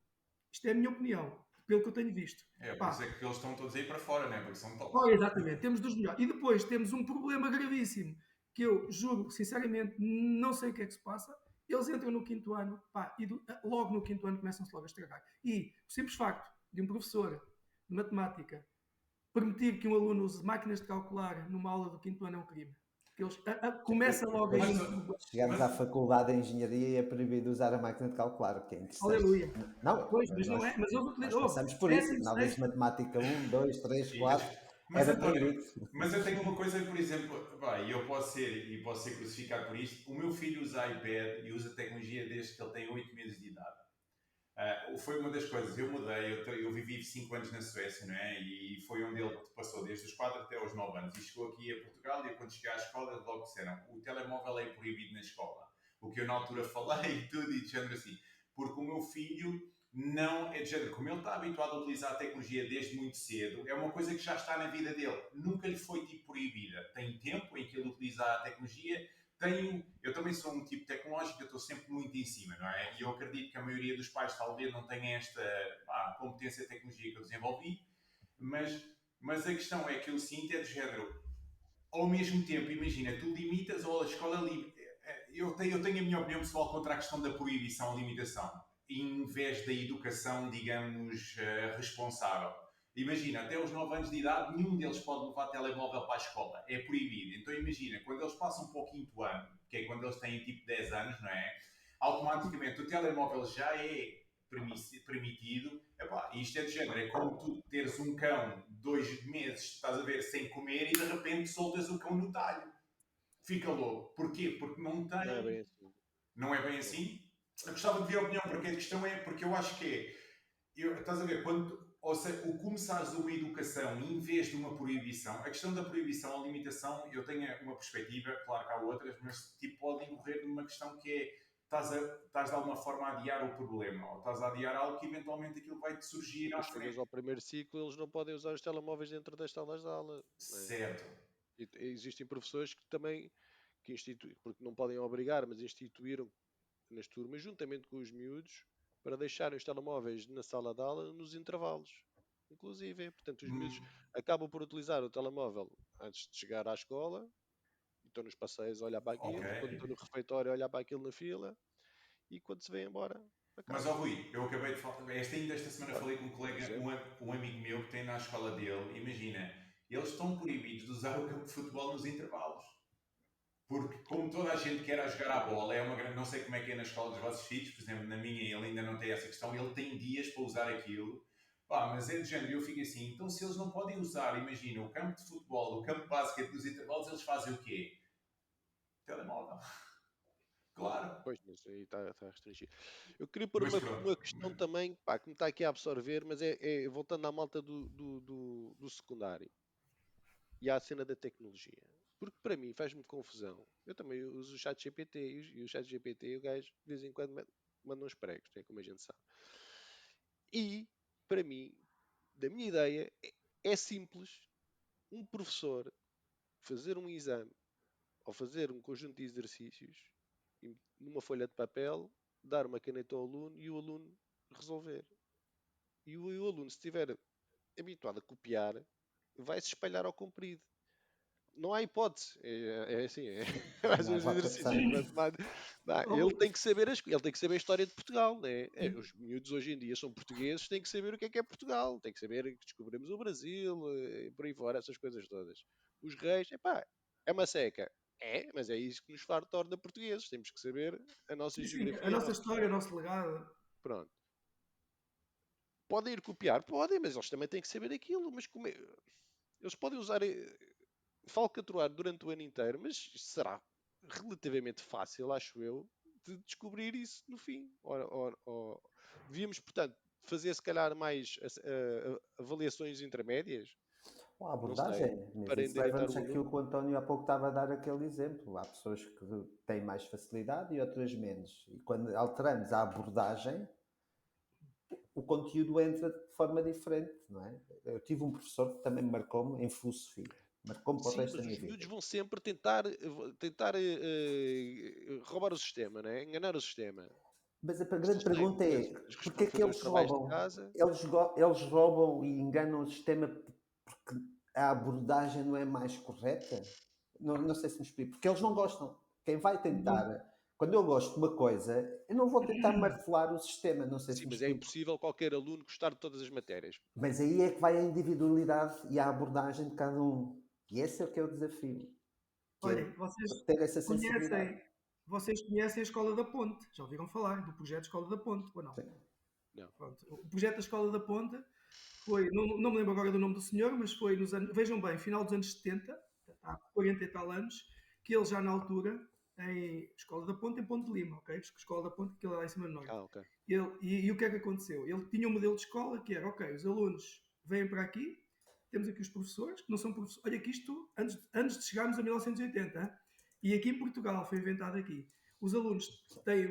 Speaker 2: Isto é a minha opinião, pelo que eu tenho visto.
Speaker 4: Por isso é que eles estão todos aí para fora, né? Porque são top.
Speaker 2: Exatamente, temos dos melhores. E depois temos um problema gravíssimo, que eu juro, sinceramente, não sei o que é que se passa. Eles entram no 5º ano, e logo no 5º ano começam-se logo a estragar. E o simples facto de um professor de matemática permitir que um aluno use máquinas de calcular numa aula do 5º ano é um crime. Eles começa logo aí.
Speaker 1: Chegamos à faculdade de engenharia e é proibido usar a máquina de calcular, o que é interessante.
Speaker 2: Aleluia.
Speaker 1: Não,
Speaker 2: pois, mas não é. Mas
Speaker 1: nós passamos por isso. Nós de matemática 1, 2, 3, 4.
Speaker 4: Mas,
Speaker 1: Era
Speaker 4: António,
Speaker 1: proibido.
Speaker 4: mas eu tenho uma coisa, por exemplo, e eu posso ser crucificado por isto. O meu filho usa iPad e usa tecnologia desde que ele tem 8 meses de idade. Foi uma das coisas, eu mudei, eu vivi 5 anos na Suécia, não é? E foi onde ele passou, desde os 4 até aos 9 anos. E chegou aqui a Portugal e quando cheguei à escola, eles logo disseram: o telemóvel é proibido na escola. O que eu na altura falei e tudo, e de género assim. Porque o meu filho não é de género, como ele está habituado a utilizar a tecnologia desde muito cedo, é uma coisa que já está na vida dele. Nunca lhe foi tipo proibida. Tem tempo em que ele utiliza a tecnologia. Eu também sou um tipo tecnológico, eu estou sempre muito em cima, não é? E eu acredito que a maioria dos pais talvez não tenha esta competência de tecnologia que eu desenvolvi, mas a questão é que eu sinto é do género, ao mesmo tempo, imagina, tu limitas ou a escola limita. Eu tenho a minha opinião pessoal contra a questão da proibição, limitação, em vez da educação, digamos, responsável. Imagina, até aos 9 anos de idade, nenhum deles pode levar telemóvel para a escola. É proibido. Então imagina, quando eles passam para o 5º ano, que é quando eles têm tipo 10 anos, não é? Automaticamente o telemóvel já é permitido. Epá, isto é de género, é como tu teres um cão 2 meses, estás a ver, sem comer e de repente soltas o cão no talho. Fica louco. Porquê? Porque não
Speaker 3: Não é
Speaker 4: tem.
Speaker 3: bem assim.
Speaker 4: Não é bem
Speaker 3: Não.
Speaker 4: assim? Eu gostava de ver a opinião, porque a questão é, porque eu acho que estás a ver, ou seja, o começares uma educação em vez de uma proibição, a questão da proibição, a limitação, eu tenho uma perspectiva, claro que há outras, mas tipo, pode incorrer numa questão que é, estás de alguma forma a adiar o problema, ou estás a adiar algo que eventualmente aquilo vai-te surgir à
Speaker 3: Depois chegas
Speaker 4: frente.
Speaker 3: ao primeiro ciclo, eles não podem usar os telemóveis dentro das salas de aula. Né?
Speaker 4: Certo.
Speaker 3: E existem professores que também instituem, porque não podem obrigar, mas instituíram nas turmas, juntamente com os miúdos, para deixarem os telemóveis na sala de aula nos intervalos. Inclusive, portanto, os miúdos
Speaker 4: Hum,
Speaker 3: acabam por utilizar o telemóvel antes de chegar à escola, e estão nos passeios a olhar para
Speaker 4: ok.
Speaker 3: aquilo, quando estão no refeitório a olhar para aquilo na fila, e quando se vêm embora, para
Speaker 4: Mas,
Speaker 3: casa.
Speaker 4: ó Rui, eu acabei de falar, ainda esta semana falei com um
Speaker 3: Por
Speaker 4: colega,
Speaker 3: exemplo,
Speaker 4: um amigo meu que tem na escola dele, imagina, eles estão proibidos de usar o campo de futebol nos intervalos. Porque, como toda a gente quer a jogar a bola, é uma grande. Não sei como é que é na escola dos vossos filhos, por exemplo, na minha ele ainda não tem essa questão, ele tem dias para usar aquilo. Mas é de género, eu fico assim, então se eles não podem usar, imagina, o campo de futebol, o campo de basquete nos intervalos, eles fazem o quê? Telemóvel. Claro.
Speaker 3: pois, mas aí está restringido. Eu queria pôr
Speaker 4: Mas
Speaker 3: uma
Speaker 4: pronto.
Speaker 3: questão também, pá, que me está aqui a absorver, mas é voltando à malta do secundário e à cena da tecnologia. Porque para mim faz-me confusão. Eu também uso o chat GPT e o chat GPT o gajo de vez em quando manda uns pregos, é como a gente sabe. E, para mim, da minha ideia, é simples um professor fazer um exame ou fazer um conjunto de exercícios numa folha de papel, dar uma caneta ao aluno e o aluno resolver. E o aluno, se estiver habituado a copiar, vai se espalhar ao comprido. Não há hipótese. É assim, mais
Speaker 1: Não há
Speaker 3: uns
Speaker 1: volta que
Speaker 3: exercícios de
Speaker 1: saia.
Speaker 3: matemática.
Speaker 2: Oh,
Speaker 3: Ele
Speaker 2: Rui,
Speaker 3: tem que saber ele tem que saber a história de Portugal, né?
Speaker 2: sim.
Speaker 3: Os miúdos hoje em dia são portugueses, têm que saber o que é Portugal, têm que saber que descobrimos o Brasil, por aí fora, essas coisas todas. Os reis, epá, é uma seca. É, mas é isso que nos torna portugueses. Temos que saber a nossa
Speaker 2: Sim, sim, a
Speaker 3: geografia, a
Speaker 2: nossa
Speaker 3: nossa
Speaker 2: história, o
Speaker 3: história.
Speaker 2: nosso legado.
Speaker 3: Pronto. Podem ir copiar? Podem, mas eles também têm que saber aquilo. Mas como eles podem usar falcatruar durante o ano inteiro, mas será relativamente fácil, acho eu, de descobrir isso no fim. Devíamos, portanto, fazer se calhar mais avaliações intermédias,
Speaker 1: A
Speaker 3: não sei,
Speaker 1: abordagem, mas
Speaker 3: para
Speaker 1: isso
Speaker 3: endireitar
Speaker 1: leva-nos
Speaker 3: o
Speaker 1: àquilo
Speaker 3: aluno.
Speaker 1: que o António há pouco estava a dar aquele exemplo. Há pessoas que têm mais facilidade e outras menos. E quando alteramos a abordagem, o conteúdo entra de forma diferente, não é? Eu tive um professor que também me marcou-me em filosofia. Marcou-me para o
Speaker 3: Sim,
Speaker 1: resto da
Speaker 3: mas
Speaker 1: minha
Speaker 3: os
Speaker 1: vida.
Speaker 3: miúdos vão sempre tentar roubar o sistema, né? Enganar o sistema.
Speaker 1: Mas a
Speaker 3: Se
Speaker 1: grande
Speaker 3: eles têm
Speaker 1: pergunta é,
Speaker 3: de
Speaker 1: porquê é que
Speaker 3: fazer os
Speaker 1: eles
Speaker 3: trabalhos de
Speaker 1: roubam?
Speaker 3: casa,
Speaker 1: Eles roubam e enganam o sistema porque a abordagem não é mais correta? Não sei se me explico. Porque eles não gostam. Quem vai
Speaker 2: Uhum.
Speaker 1: tentar... Quando eu gosto de uma coisa, eu não vou tentar martelar o sistema. Não sei se
Speaker 3: sim,
Speaker 1: me
Speaker 3: mas é
Speaker 1: explico.
Speaker 3: impossível qualquer aluno gostar de todas as matérias.
Speaker 1: Mas aí é que vai a individualidade e a abordagem de cada um. E esse é o que é o desafio. Que é
Speaker 2: Olhem, vocês
Speaker 1: ter essa sensibilidade.
Speaker 2: conhecem, vocês conhecem a Escola da Ponte. Já ouviram falar do projeto Escola da Ponte, ou não?
Speaker 1: Sim.
Speaker 3: Não.
Speaker 2: Pronto. O projeto da Escola da Ponte Foi, não me lembro agora do nome do senhor, mas foi nos anos, vejam bem, final dos anos 70, há 40 e tal anos, que ele já na altura, em Escola da Ponte, em Ponte de Lima, ok? Escola da Ponte, que ele é lá em cima do norte.
Speaker 3: Ok.
Speaker 2: E o que é que aconteceu? Ele tinha um modelo de escola que era, ok, os alunos vêm para aqui, temos aqui os professores, que não são professores. Olha que isto, antes de chegarmos a 1980, hein? E aqui em Portugal, foi inventado aqui. Os alunos têm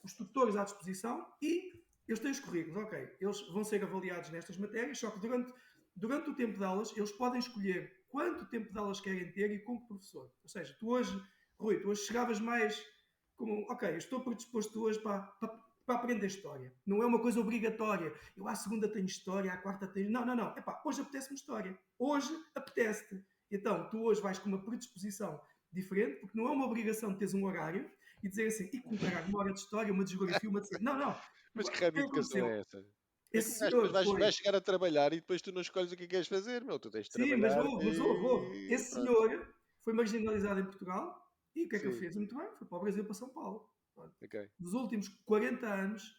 Speaker 2: os tutores à disposição e eles têm os currículos, ok. Eles vão ser avaliados nestas matérias, só que durante o tempo de aulas, eles podem escolher quanto tempo de aulas querem ter e com que professor. Ou seja, Rui, tu hoje chegavas mais como, ok, eu estou predisposto hoje para aprender história. Não é uma coisa obrigatória. Eu à segunda tenho história, à quarta tenho... Não. Epá, hoje apetece-me história. Hoje apetece-te. Então, tu hoje vais com uma predisposição diferente, porque não é uma obrigação de teres um horário e dizer assim, e como caralho, uma hora de história, uma de geografia, uma de ciência. Não.
Speaker 3: Mas que
Speaker 2: O
Speaker 3: raio
Speaker 2: que
Speaker 3: de educação
Speaker 2: aconteceu?
Speaker 3: é essa? É que
Speaker 2: Esse
Speaker 3: um gajo depois
Speaker 2: senhor
Speaker 3: vais chegar a trabalhar e depois tu não escolhes o que queres fazer, meu. Tu tens de
Speaker 2: Sim, mas
Speaker 3: trabalhar
Speaker 2: houve.
Speaker 3: e
Speaker 2: Esse
Speaker 3: pronto.
Speaker 2: senhor foi marginalizado em Portugal e o que é que ele
Speaker 3: Sim,
Speaker 2: fez? Muito bem, foi para o Brasil, para São Paulo.
Speaker 3: ok.
Speaker 2: Dos últimos 40 anos,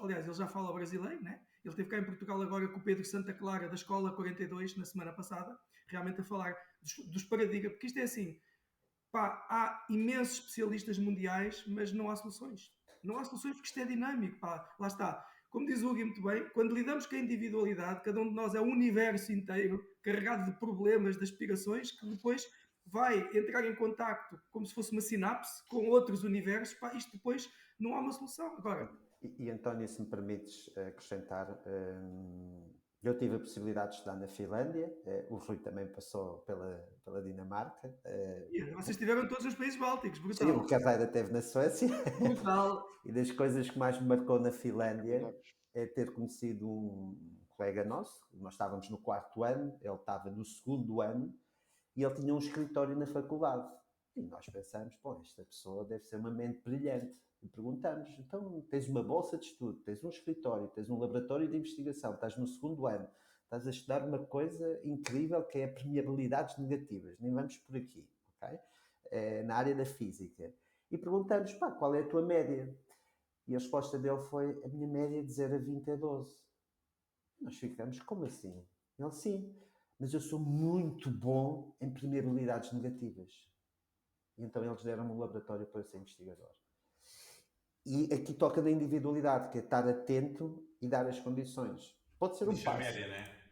Speaker 2: aliás, ele já fala brasileiro, né? Ele esteve cá em Portugal agora com o Pedro Santa Clara, da Escola 42, na semana passada, realmente a falar dos paradigmas, porque isto é assim, pá, há imensos especialistas mundiais, mas não há soluções. Não há soluções porque isto é dinâmico, pá, lá está. Como diz o Hugo muito bem, quando lidamos com a individualidade, cada um de nós é um universo inteiro, carregado de problemas, de aspirações, que depois vai entrar em contacto, como se fosse uma sinapse, com outros universos, pá, isto depois não há uma solução. Agora...
Speaker 1: E António, se me permites acrescentar, eu tive a possibilidade de estudar na Finlândia, o Rui também passou pela Dinamarca.
Speaker 2: Vocês tiveram todos os países bálticos, brutal.
Speaker 1: Sim, o Carreira esteve na Suécia.
Speaker 2: Brutal.
Speaker 1: E das coisas que mais me marcou na Finlândia é ter conhecido um colega nosso. Nós estávamos no 4º ano, ele estava no 2º ano e ele tinha um escritório na faculdade. E nós pensamos, pô, esta pessoa deve ser uma mente brilhante. E perguntamos, então tens uma bolsa de estudo, tens um escritório, tens um laboratório de investigação, estás no 2º ano, estás a estudar uma coisa incrível que é a permeabilidades negativas, nem vamos por aqui, ok? Na área da física. E perguntamos, pá, qual é a tua média? E a resposta dele foi, a minha média de 0 a 20 é 12. Nós ficamos, como assim? Ele, sim, mas eu sou muito bom em permeabilidades negativas. E então eles deram-me um laboratório para ser investigador. E aqui toca da individualidade, que é estar atento e dar as condições. Pode ser um
Speaker 4: Isso é
Speaker 1: passo.
Speaker 4: média, né?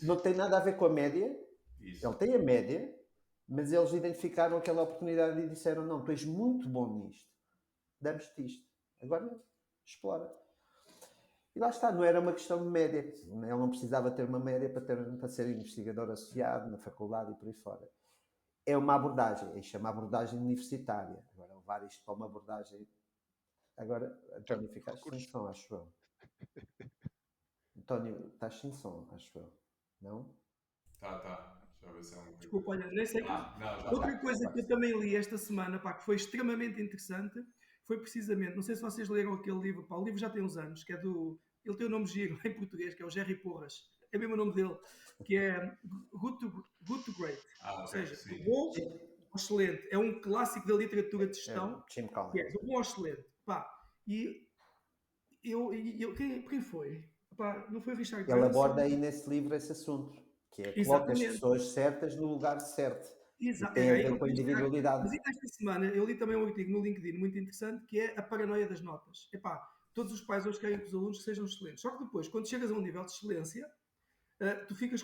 Speaker 1: Não tem nada a ver com a média.
Speaker 4: Isso.
Speaker 1: Ele tem a média, mas eles identificaram aquela oportunidade e disseram, não, tu és muito bom nisto. Damos-te isto. Agora, explora. E lá está, não era uma questão de média. Ele não precisava ter uma média para ser investigador associado na faculdade e por aí fora. É uma abordagem, isto é uma abordagem universitária. Agora, levar isto para uma abordagem... Agora, António, ficaste sem som, acho eu. António, estás sem som, acho eu. Não?
Speaker 4: Tá. Deixa eu ver se é um...
Speaker 2: Desculpa, olha, nem sei. Outra coisa que eu também li esta semana, pá, que foi extremamente interessante, foi precisamente, não sei se vocês leram aquele livro, pá, o livro já tem uns anos, que é ele tem o nome giro em português, que é o Jerry Porras, é mesmo o nome dele, que é Good to Great. Ou seja, do bom ao excelente. É um clássico da literatura de gestão,
Speaker 1: Jim Collins.
Speaker 2: que é do bom ao excelente. Pá, e quem foi? Pá, não foi o Richard
Speaker 1: Ele
Speaker 2: Branson?
Speaker 1: aborda aí nesse livro esse assunto, que é coloca as pessoas certas no lugar certo.
Speaker 2: Exato.
Speaker 1: Tem a ver com a individualidade.
Speaker 2: Mas esta semana eu li também um artigo no LinkedIn muito interessante, que é a paranoia das notas. Epá, todos os pais hoje querem que os alunos sejam excelentes. Só que depois, quando chegas a um nível de excelência, tu ficas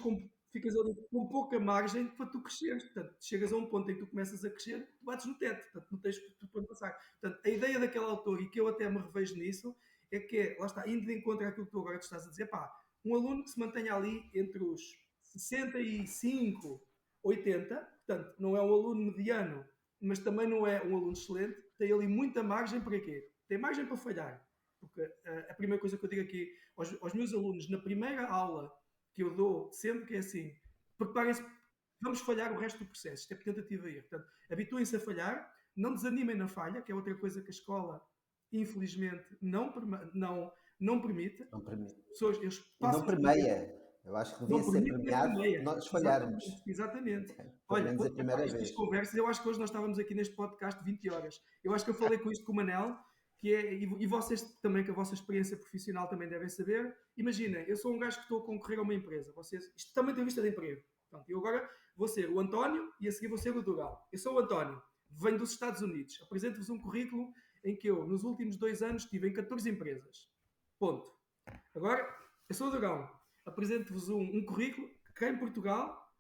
Speaker 2: ali com pouca margem para tu cresceres. Portanto, chegas a um ponto em que tu começas a crescer, tu bates no teto. Portanto, não tens para passar. Portanto, a ideia daquele autor, e que eu até me revejo nisso, é que lá está, indo de encontro àquilo que tu agora te estás a dizer, pá, um aluno que se mantenha ali entre os 65, 80, portanto, não é um aluno mediano, mas também não é um aluno excelente, tem ali muita margem para quê? Tem margem para falhar. Porque a primeira coisa que eu digo aqui aos meus alunos, na primeira aula que eu dou, sempre que é assim, preparem-se, vamos falhar o resto do processo, isto é por tentativa e erro. Portanto, habituem-se a falhar, não desanimem na falha, que é outra coisa que a escola, infelizmente, não permite.
Speaker 1: Não permite.
Speaker 2: Pessoas,
Speaker 1: não permeia. Eu acho que devia ser premiado nós falharmos.
Speaker 2: Exatamente.
Speaker 1: Olha, menos a primeira vez.
Speaker 2: Conversas, eu acho que hoje nós estávamos aqui neste podcast 20 horas. Eu acho que eu falei com isto com o Manel e vocês também, que a vossa experiência profissional também devem saber. Imagina, eu sou um gajo que estou a concorrer a uma empresa. Isto também tem vista de emprego. Portanto, eu agora vou ser o António e a seguir vou ser o Dural. Eu sou o António, venho dos Estados Unidos. Apresento-vos um currículo em que eu, nos últimos 2 anos, estive em 14 empresas. Ponto. Agora, eu sou o Dural. Apresento-vos um currículo que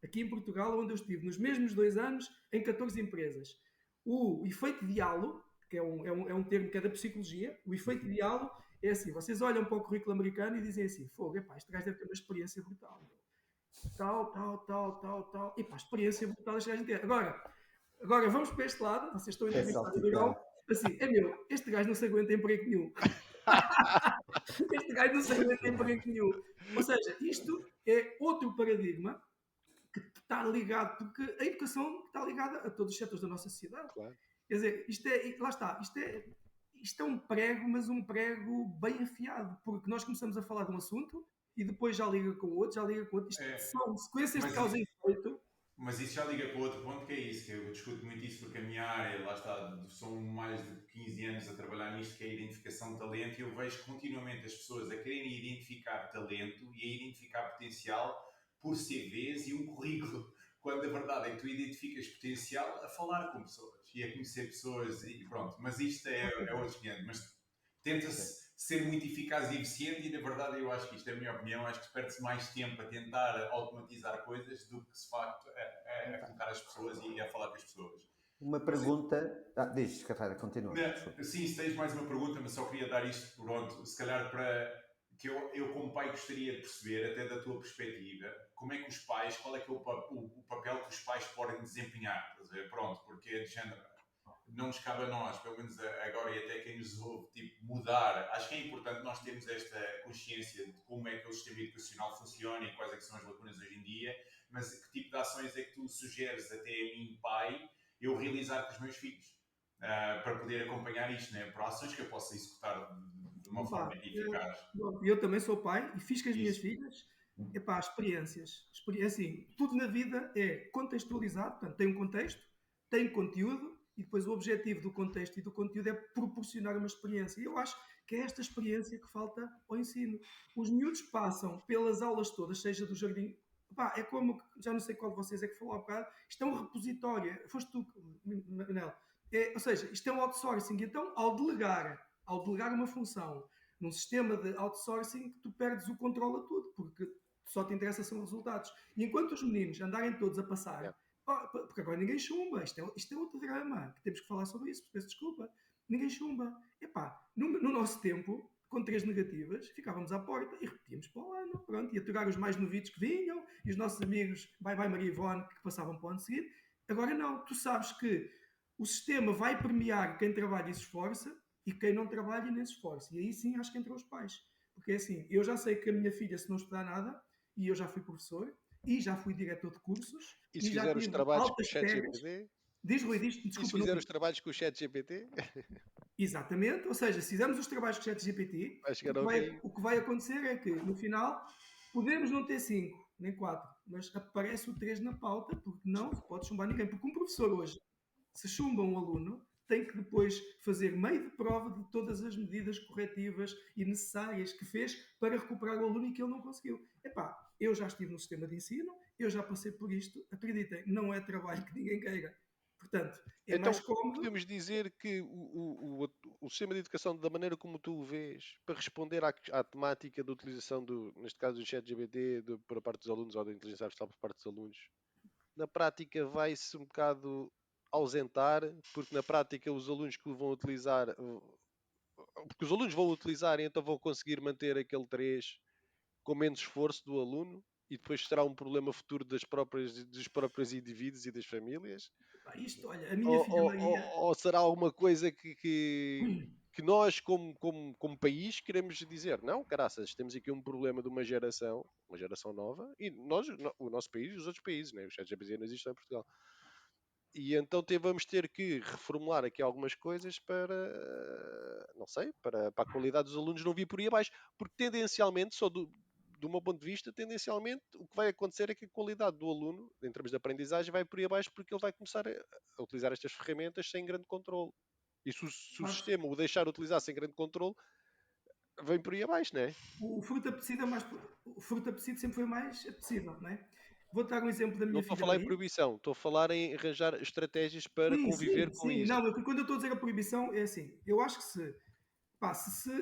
Speaker 2: aqui em Portugal, onde eu estive nos mesmos 2 anos em 14 empresas. O efeito de halo, que é um termo que é da psicologia, o efeito de halo é assim: vocês olham para o currículo americano e dizem assim, fogo, epá, este gajo deve ter uma experiência brutal. Tal. Epá, experiência brutal este gajo ter. Agora vamos para este lado, vocês estão a
Speaker 1: É
Speaker 2: entrevistar o
Speaker 1: saltitar.
Speaker 2: Durão, assim, este gajo não se aguenta emprego nenhum. Este gajo não se aguenta emprego nenhum. Ou seja, isto é outro paradigma que está ligado, porque a educação está ligada a todos os setores da nossa sociedade.
Speaker 3: Claro.
Speaker 2: Quer dizer, lá está, isto é um prego, mas um prego bem afiado, porque nós começamos a falar de um assunto e depois já liga com outro. Isto são sequências de causa e efeito.
Speaker 4: Mas isso já liga para outro ponto, que é isso, que eu discuto muito isso porque a minha área, lá está, são mais de 15 anos a trabalhar nisto, que é a identificação de talento, e eu vejo continuamente as pessoas a quererem identificar talento e a identificar potencial por CVs e um currículo, quando a verdade é que tu identificas potencial a falar com pessoas e a conhecer pessoas e pronto. Mas isto é outro 500, mas tenta-se ser muito eficaz e eficiente, e na verdade eu acho que isto é a minha opinião, acho que se perde-se mais tempo a tentar automatizar coisas do que se facto a colocar as pessoas e a falar com as pessoas.
Speaker 1: Uma pergunta. Diz, Carreira, continua.
Speaker 4: Sim, se tens mais uma pergunta, mas só queria dar isto pronto, se calhar para que eu como pai gostaria de perceber, até da tua perspectiva, como é que os pais, qual é que é o papel que os pais podem desempenhar, estás a ver? Pronto, porque é de género, não nos cabe a nós, pelo menos agora e até quem nos ouve, tipo, mudar. Acho que é importante nós termos esta consciência de como é que o sistema educacional funciona e quais é que são as lacunas hoje em dia, mas que tipo de ações é que tu sugeres até a mim, pai, eu realizar com os meus filhos, para poder acompanhar isto, né? Por ações que eu possa executar de uma forma eficaz.
Speaker 2: Eu também sou pai e fiz com as minhas
Speaker 4: Isso.
Speaker 2: filhas, experiências. Assim, tudo na vida é contextualizado, portanto, tem um contexto, tem conteúdo, e depois o objetivo do contexto e do conteúdo é proporcionar uma experiência. E eu acho que é esta experiência que falta ao ensino. Os miúdos passam pelas aulas todas, seja do jardim. É como, já não sei qual de vocês é que falou há bocado, isto é um repositório. Foste tu, Manel. Ou seja, isto é um outsourcing. Então, ao delegar uma função num sistema de outsourcing, tu perdes o controle a tudo, porque só te interessa são os resultados. E enquanto os meninos andarem todos a passar, porque agora ninguém chumba, isto é outro drama, que temos que falar sobre isso, peço desculpa, ninguém chumba. No nosso tempo, com 3 negativas, ficávamos à porta e repetíamos para o ano, pronto, e aturar os mais novitos que vinham, e os nossos amigos, bye Maria Ivone, que passavam para o ano seguinte. Agora não, tu sabes que o sistema vai premiar quem trabalha e se esforça, e quem não trabalha e nem se esforça. E aí sim acho que entram os pais. Porque é assim, eu já sei que a minha filha, se não estudar nada, e eu já fui professor, e já fui diretor de cursos,
Speaker 3: E se
Speaker 2: já
Speaker 3: fizer os
Speaker 2: tive
Speaker 3: trabalhos com o
Speaker 2: altas férias.
Speaker 3: ChatGPT?
Speaker 2: Diz, Rui,
Speaker 3: E
Speaker 2: desculpa.
Speaker 3: se fizer os trabalhos com o ChatGPT?
Speaker 2: Exatamente, ou seja, se fizermos os trabalhos com o ChatGPT, o que vai acontecer é que, no final, podemos não ter 5, nem 4, mas aparece o 3 na pauta, porque não se pode chumbar ninguém. Porque um professor hoje, se chumba um aluno, tem que depois fazer meio de prova de todas as medidas corretivas e necessárias que fez para recuperar o aluno e que ele não conseguiu. Eu já estive no sistema de ensino, eu já passei por isto, acreditem, não é trabalho que ninguém queira. Portanto, é mais cómodo.
Speaker 3: Podemos dizer que o sistema de educação, da maneira como tu o vês, para responder à temática da utilização, neste caso do ChatGPT, por parte dos alunos ou da inteligência artificial por parte dos alunos, na prática vai-se um bocado ausentar, porque na prática os alunos que o vão utilizar, porque os alunos vão utilizar e então vão conseguir manter aquele 3 com menos esforço do aluno, e depois será um problema futuro dos próprios indivíduos e das famílias.
Speaker 2: Olha, a minha filha Maria...
Speaker 3: Ou será alguma coisa que nós, como país, queremos dizer? Não, caraças, temos aqui um problema de uma geração nova, e o nosso país e os outros países, né? O ChatGPT não existe só em Portugal. E então vamos ter que reformular aqui algumas coisas para, não sei, para a qualidade dos alunos não vir por aí abaixo, porque tendencialmente, só do meu ponto de vista, tendencialmente o que vai acontecer é que a qualidade do aluno, em termos de aprendizagem, vai por aí abaixo, porque ele vai começar a utilizar estas ferramentas sem grande controle. E se o
Speaker 2: Mas
Speaker 3: sistema o deixar utilizar sem grande controle, vem por aí abaixo, não é?
Speaker 2: o fruto apetecido o fruto apetecido sempre foi mais apetecível, não é? Vou dar um exemplo da
Speaker 3: Não
Speaker 2: minha
Speaker 3: estou a
Speaker 2: filha
Speaker 3: falar em
Speaker 2: Maria.
Speaker 3: proibição, estou a falar em arranjar estratégias para
Speaker 2: Sim,
Speaker 3: conviver
Speaker 2: sim,
Speaker 3: com
Speaker 2: sim.
Speaker 3: isso.
Speaker 2: Não, quando eu estou a dizer a proibição, é assim. Eu acho que se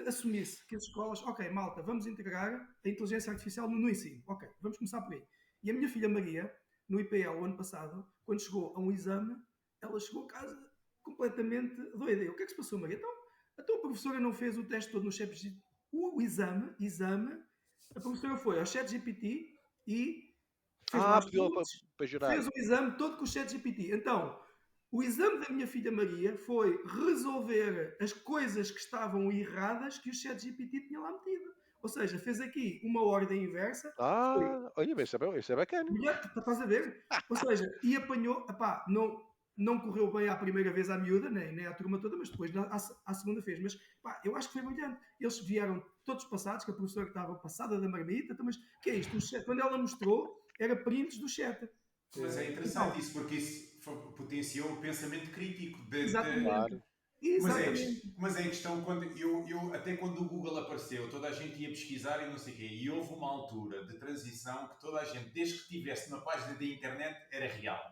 Speaker 2: assumisse que as escolas, ok, malta, vamos integrar a inteligência artificial no ensino. Ok, vamos começar por aí. E a minha filha Maria, no IPL o ano passado, quando chegou a um exame, ela chegou a casa completamente doida. E o que é que se passou, Maria? Então, a tua professora não fez o teste todo no ChatGPT. O exame, a professora foi ao ChatGPT e fez lá as
Speaker 3: Pediu
Speaker 2: fontes,
Speaker 3: para gerar.
Speaker 2: fez o exame todo com o ChatGPT. Então, o exame da minha filha Maria foi resolver as coisas que estavam erradas que o ChatGPT tinha lá metido. Ou seja, fez aqui uma ordem inversa, foi
Speaker 3: Olha, mas isso é bacana.
Speaker 2: estás a ver? Ou seja, e apanhou, epá, não correu bem à primeira vez à miúda, nem à turma toda, mas depois à segunda fez. Mas pá, eu acho que foi brilhante. Eles vieram todos passados, que a professora estava passada da marmita, então, mas que é isto? Quando ela mostrou, era prints do chat.
Speaker 4: Mas é interessante
Speaker 2: Então,
Speaker 4: isso, porque isso potenciou o pensamento crítico
Speaker 2: exatamente.
Speaker 3: Claro.
Speaker 2: Exatamente.
Speaker 4: Mas é a questão, quando até quando o Google apareceu, toda a gente ia pesquisar e não sei o quê, e houve uma altura de transição que toda a gente, desde que estivesse na página da internet, era real,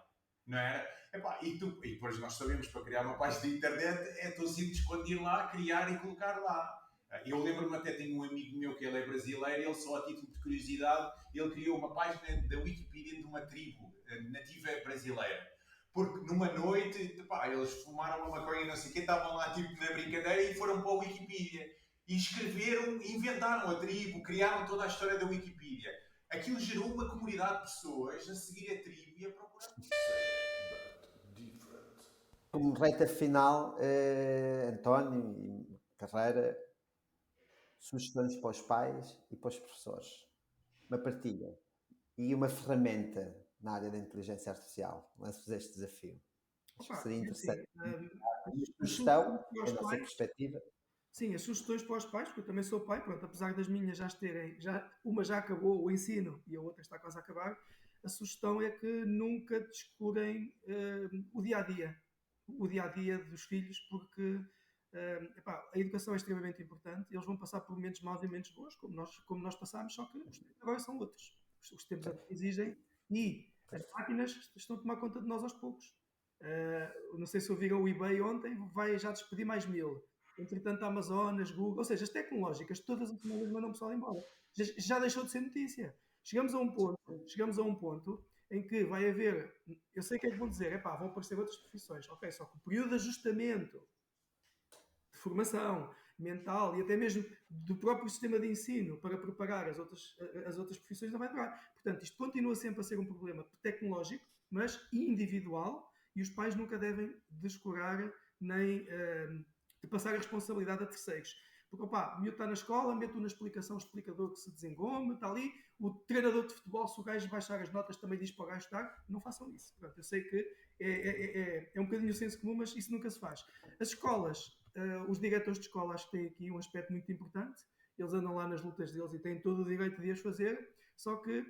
Speaker 4: não era? Epá, e depois nós sabemos, para criar uma página da internet é tão simples quando ir lá, criar e colocar lá. Eu lembro-me até, tenho um amigo meu que ele é brasileiro, ele só a título de curiosidade, ele criou uma página da Wikipedia de uma tribo nativa brasileira. Porque numa noite, pá, eles fumaram uma maconha, não sei o quê, estavam lá tipo na brincadeira e foram para a Wikipedia. E escreveram, inventaram a tribo, criaram toda a história da Wikipedia. Aquilo gerou uma comunidade de pessoas a seguir a tribo e a procurar
Speaker 1: Como reta final, António e Carreira, sugestões para os pais e para os professores. Uma partilha e uma ferramenta na área da inteligência artificial. Lanço-vos este desafio. Acho que
Speaker 2: Opa,
Speaker 1: seria
Speaker 2: é assim,
Speaker 1: interessante. Uma
Speaker 2: as
Speaker 1: sugestão,
Speaker 2: sugestões para
Speaker 1: a
Speaker 2: os
Speaker 1: nossa
Speaker 2: pais,
Speaker 1: perspectiva.
Speaker 2: sim, as sugestões para os pais, porque eu também sou pai, pronto, apesar das minhas uma já acabou o ensino e a outra está quase a acabar, a sugestão é que nunca descurem o dia a dia, dos filhos, porque epá, a educação é extremamente importante, eles vão passar por momentos maus e momentos bons, como nós passámos, só que os tempos agora são outros. Os tempos exigem e as máquinas estão a tomar conta de nós aos poucos. Não sei se ouviram o eBay ontem, vai já despedir mais 1000. Entretanto, a Amazon, as Google, ou seja, as tecnológicas, todas as semanas mandam o pessoal embora. Já deixou de ser notícia. Chegamos a um ponto em que vai haver, eu sei o que é que vão dizer, epá, vão aparecer outras profissões, ok, só que o período de ajustamento, de formação mental e até mesmo do próprio sistema de ensino para preparar as outras profissões não vai durar. Portanto, isto continua sempre a ser um problema tecnológico, mas individual, e os pais nunca devem descurar nem de passar a responsabilidade a terceiros. Porque, opá, o miúdo está na escola, meto na explicação o explicador que se desengome, está ali, o treinador de futebol, se o gajo baixar as notas, também diz para o gajo estar, não façam isso. Portanto, eu sei que é um bocadinho o senso comum, mas isso nunca se faz. As escolas, os diretores de escola, acho que têm aqui um aspecto muito importante, eles andam lá nas lutas deles e têm todo o direito de as fazer, só que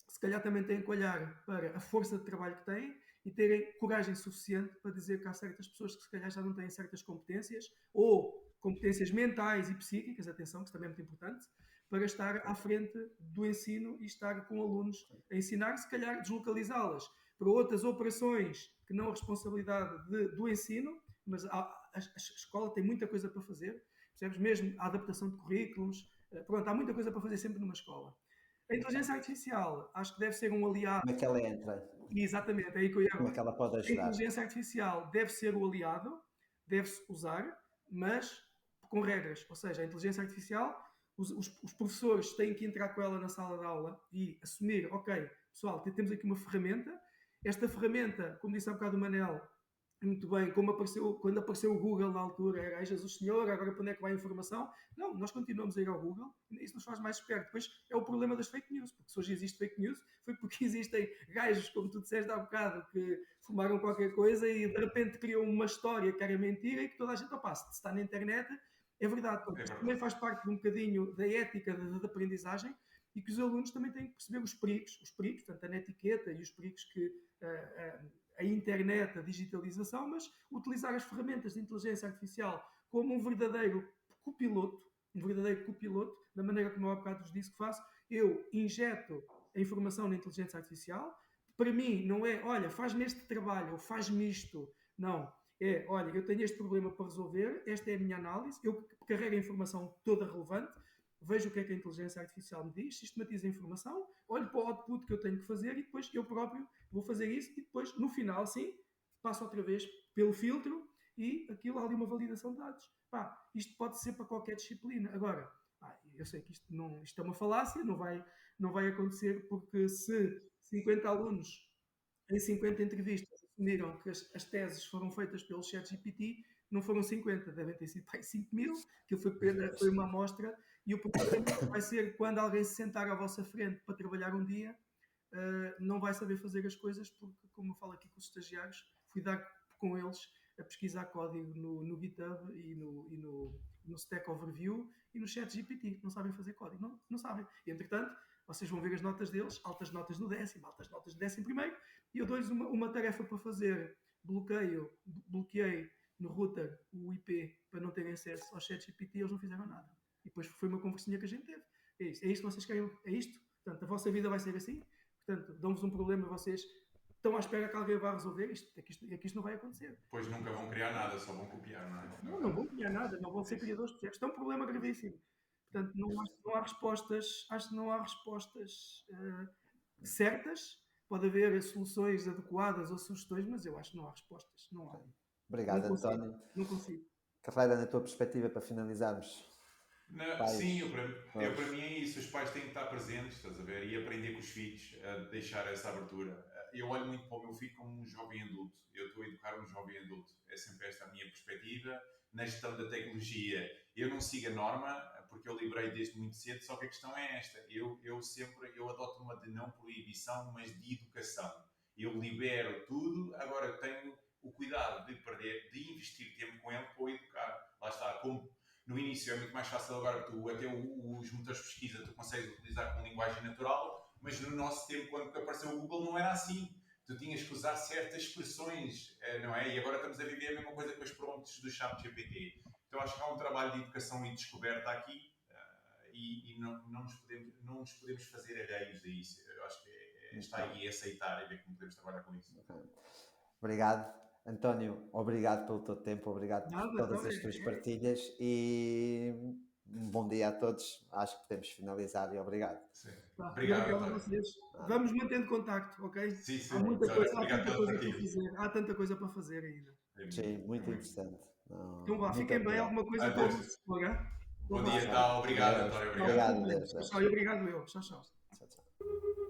Speaker 2: se calhar também têm que olhar para a força de trabalho que têm e terem coragem suficiente para dizer que há certas pessoas que se calhar já não têm certas competências ou competências mentais e psíquicas, atenção, que isso também é muito importante, para estar à frente do ensino e estar com alunos a ensinar, se calhar deslocalizá-las para outras operações que não a responsabilidade do ensino, mas a escola tem muita coisa para fazer, percebes? Mesmo a adaptação de currículos, pronto, há muita coisa para fazer sempre numa escola. A inteligência artificial acho que deve ser um aliado.
Speaker 1: Como é que ela entra?
Speaker 2: Exatamente, é aí que eu ia
Speaker 1: Como é
Speaker 2: agora.
Speaker 1: que ela pode
Speaker 2: A
Speaker 1: ajudar?
Speaker 2: inteligência artificial deve ser o aliado, deve-se usar, mas com regras. Ou seja, a inteligência artificial, os professores têm que entrar com ela na sala de aula e assumir, ok, pessoal, temos aqui uma ferramenta. Esta ferramenta, como disse há bocado o Manel, muito bem, quando apareceu o Google na altura, era Jesus Senhor, agora para onde é que vai a informação? Não, nós continuamos a ir ao Google, e isso nos faz mais esperto. Depois é o problema das fake news, porque se hoje existe fake news, foi porque existem gajos, como tu disseste há bocado, que fumaram qualquer coisa e de repente criam uma história que era mentira e que toda a gente, opá, se está na internet, é verdade. Isto também faz parte de um bocadinho da ética da aprendizagem e que os alunos também têm que perceber os perigos, portanto, a netiqueta e os perigos que a internet, a digitalização, mas utilizar as ferramentas de inteligência artificial como um verdadeiro copiloto, da maneira como eu há bocado vos disse que faço. Eu injeto a informação na inteligência artificial. Para mim, não é, olha, faz-me este trabalho ou faz-me isto. Não. É, olha, eu tenho este problema para resolver, esta é a minha análise, eu carrego a informação toda relevante, vejo o que é que a inteligência artificial me diz, sistematizo a informação, olho para o output que eu tenho que fazer e depois eu próprio vou fazer isso e depois, no final, sim, passo outra vez pelo filtro e aquilo há ali uma validação de dados. Pá, isto pode ser para qualquer disciplina. Agora, eu sei que isto é uma falácia, não vai acontecer, porque se 50 alunos em 50 entrevistas assumiram que as teses foram feitas pelo ChatGPT, não foram 50, devem ter sido 5.000, que foi uma amostra, e o problema vai ser quando alguém se sentar à vossa frente para trabalhar um dia, não vai saber fazer as coisas, porque, como eu falo aqui com os estagiários, fui dar com eles a pesquisar código no GitHub e no Stack Overview e no ChatGPT. Não sabem fazer código, não sabem. E, entretanto, vocês vão ver as notas deles, altas notas no 10º, altas notas no 11º, e eu dou-lhes uma tarefa para fazer. Bloqueei no router o IP para não terem acesso ao ChatGPT e eles não fizeram nada. E depois foi uma conversinha que a gente teve. É isto que vocês querem? É isto? Portanto, a vossa vida vai ser assim? Portanto, dão-vos um problema, vocês estão à espera que alguém vá resolver isto, é que isto não vai acontecer.
Speaker 4: Pois nunca vão criar nada, só vão copiar, não é?
Speaker 2: Não vão criar nada, não vão ser criadores de projetos. Isto é um problema gravíssimo. Portanto, não há respostas, acho que não há respostas certas. Pode haver soluções adequadas ou sugestões, mas eu acho que não há respostas. Não há.
Speaker 1: Obrigado,
Speaker 2: Não consigo,
Speaker 1: António.
Speaker 2: Não consigo.
Speaker 1: Carreira, na tua perspectiva, para finalizarmos.
Speaker 4: Não, sim, para mim é isso. Os pais têm que estar presentes, estás a ver? E aprender com os filhos a deixar essa abertura. Eu olho muito para o meu filho como um jovem adulto. Eu estou a educar um jovem adulto. É sempre esta a minha perspectiva. Na gestão da tecnologia, eu não sigo a norma, porque eu liberei desde muito cedo, só que a questão é esta. Eu adoto uma de não proibição, mas de educação. Eu libero tudo, agora tenho o cuidado de investir tempo com ele para o educar. Lá está, como no início é muito mais fácil agora, tu até os motores de pesquisa tu consegues utilizar com linguagem natural, mas no nosso tempo, quando apareceu o Google, não era assim. Tu tinhas que usar certas expressões, não é? E agora estamos a viver a mesma coisa com os prompts do ChatGPT. Então acho que há um trabalho de educação e descoberta aqui e não nos podemos fazer alheios a isso. Eu acho que está aí a aceitar e ver como podemos trabalhar com isso.
Speaker 1: Okay. Obrigado. António, obrigado pelo teu tempo, obrigado por todas as tuas partilhas e um bom dia a todos. Acho que podemos finalizar e obrigado.
Speaker 4: Sim. Obrigado a
Speaker 2: vocês. Vamos mantendo contacto, ok?
Speaker 4: Sim, sim.
Speaker 2: Há tanta coisa para fazer. Há tanta coisa para fazer ainda.
Speaker 1: Sim, muito interessante.
Speaker 2: Então vá, fiquem bem, alguma coisa para vos explorar.
Speaker 4: Bom dia, tá? Obrigado, António.
Speaker 1: Obrigado.
Speaker 2: Tchau, obrigado eu. Tchau, tchau.
Speaker 1: Tchau, tchau.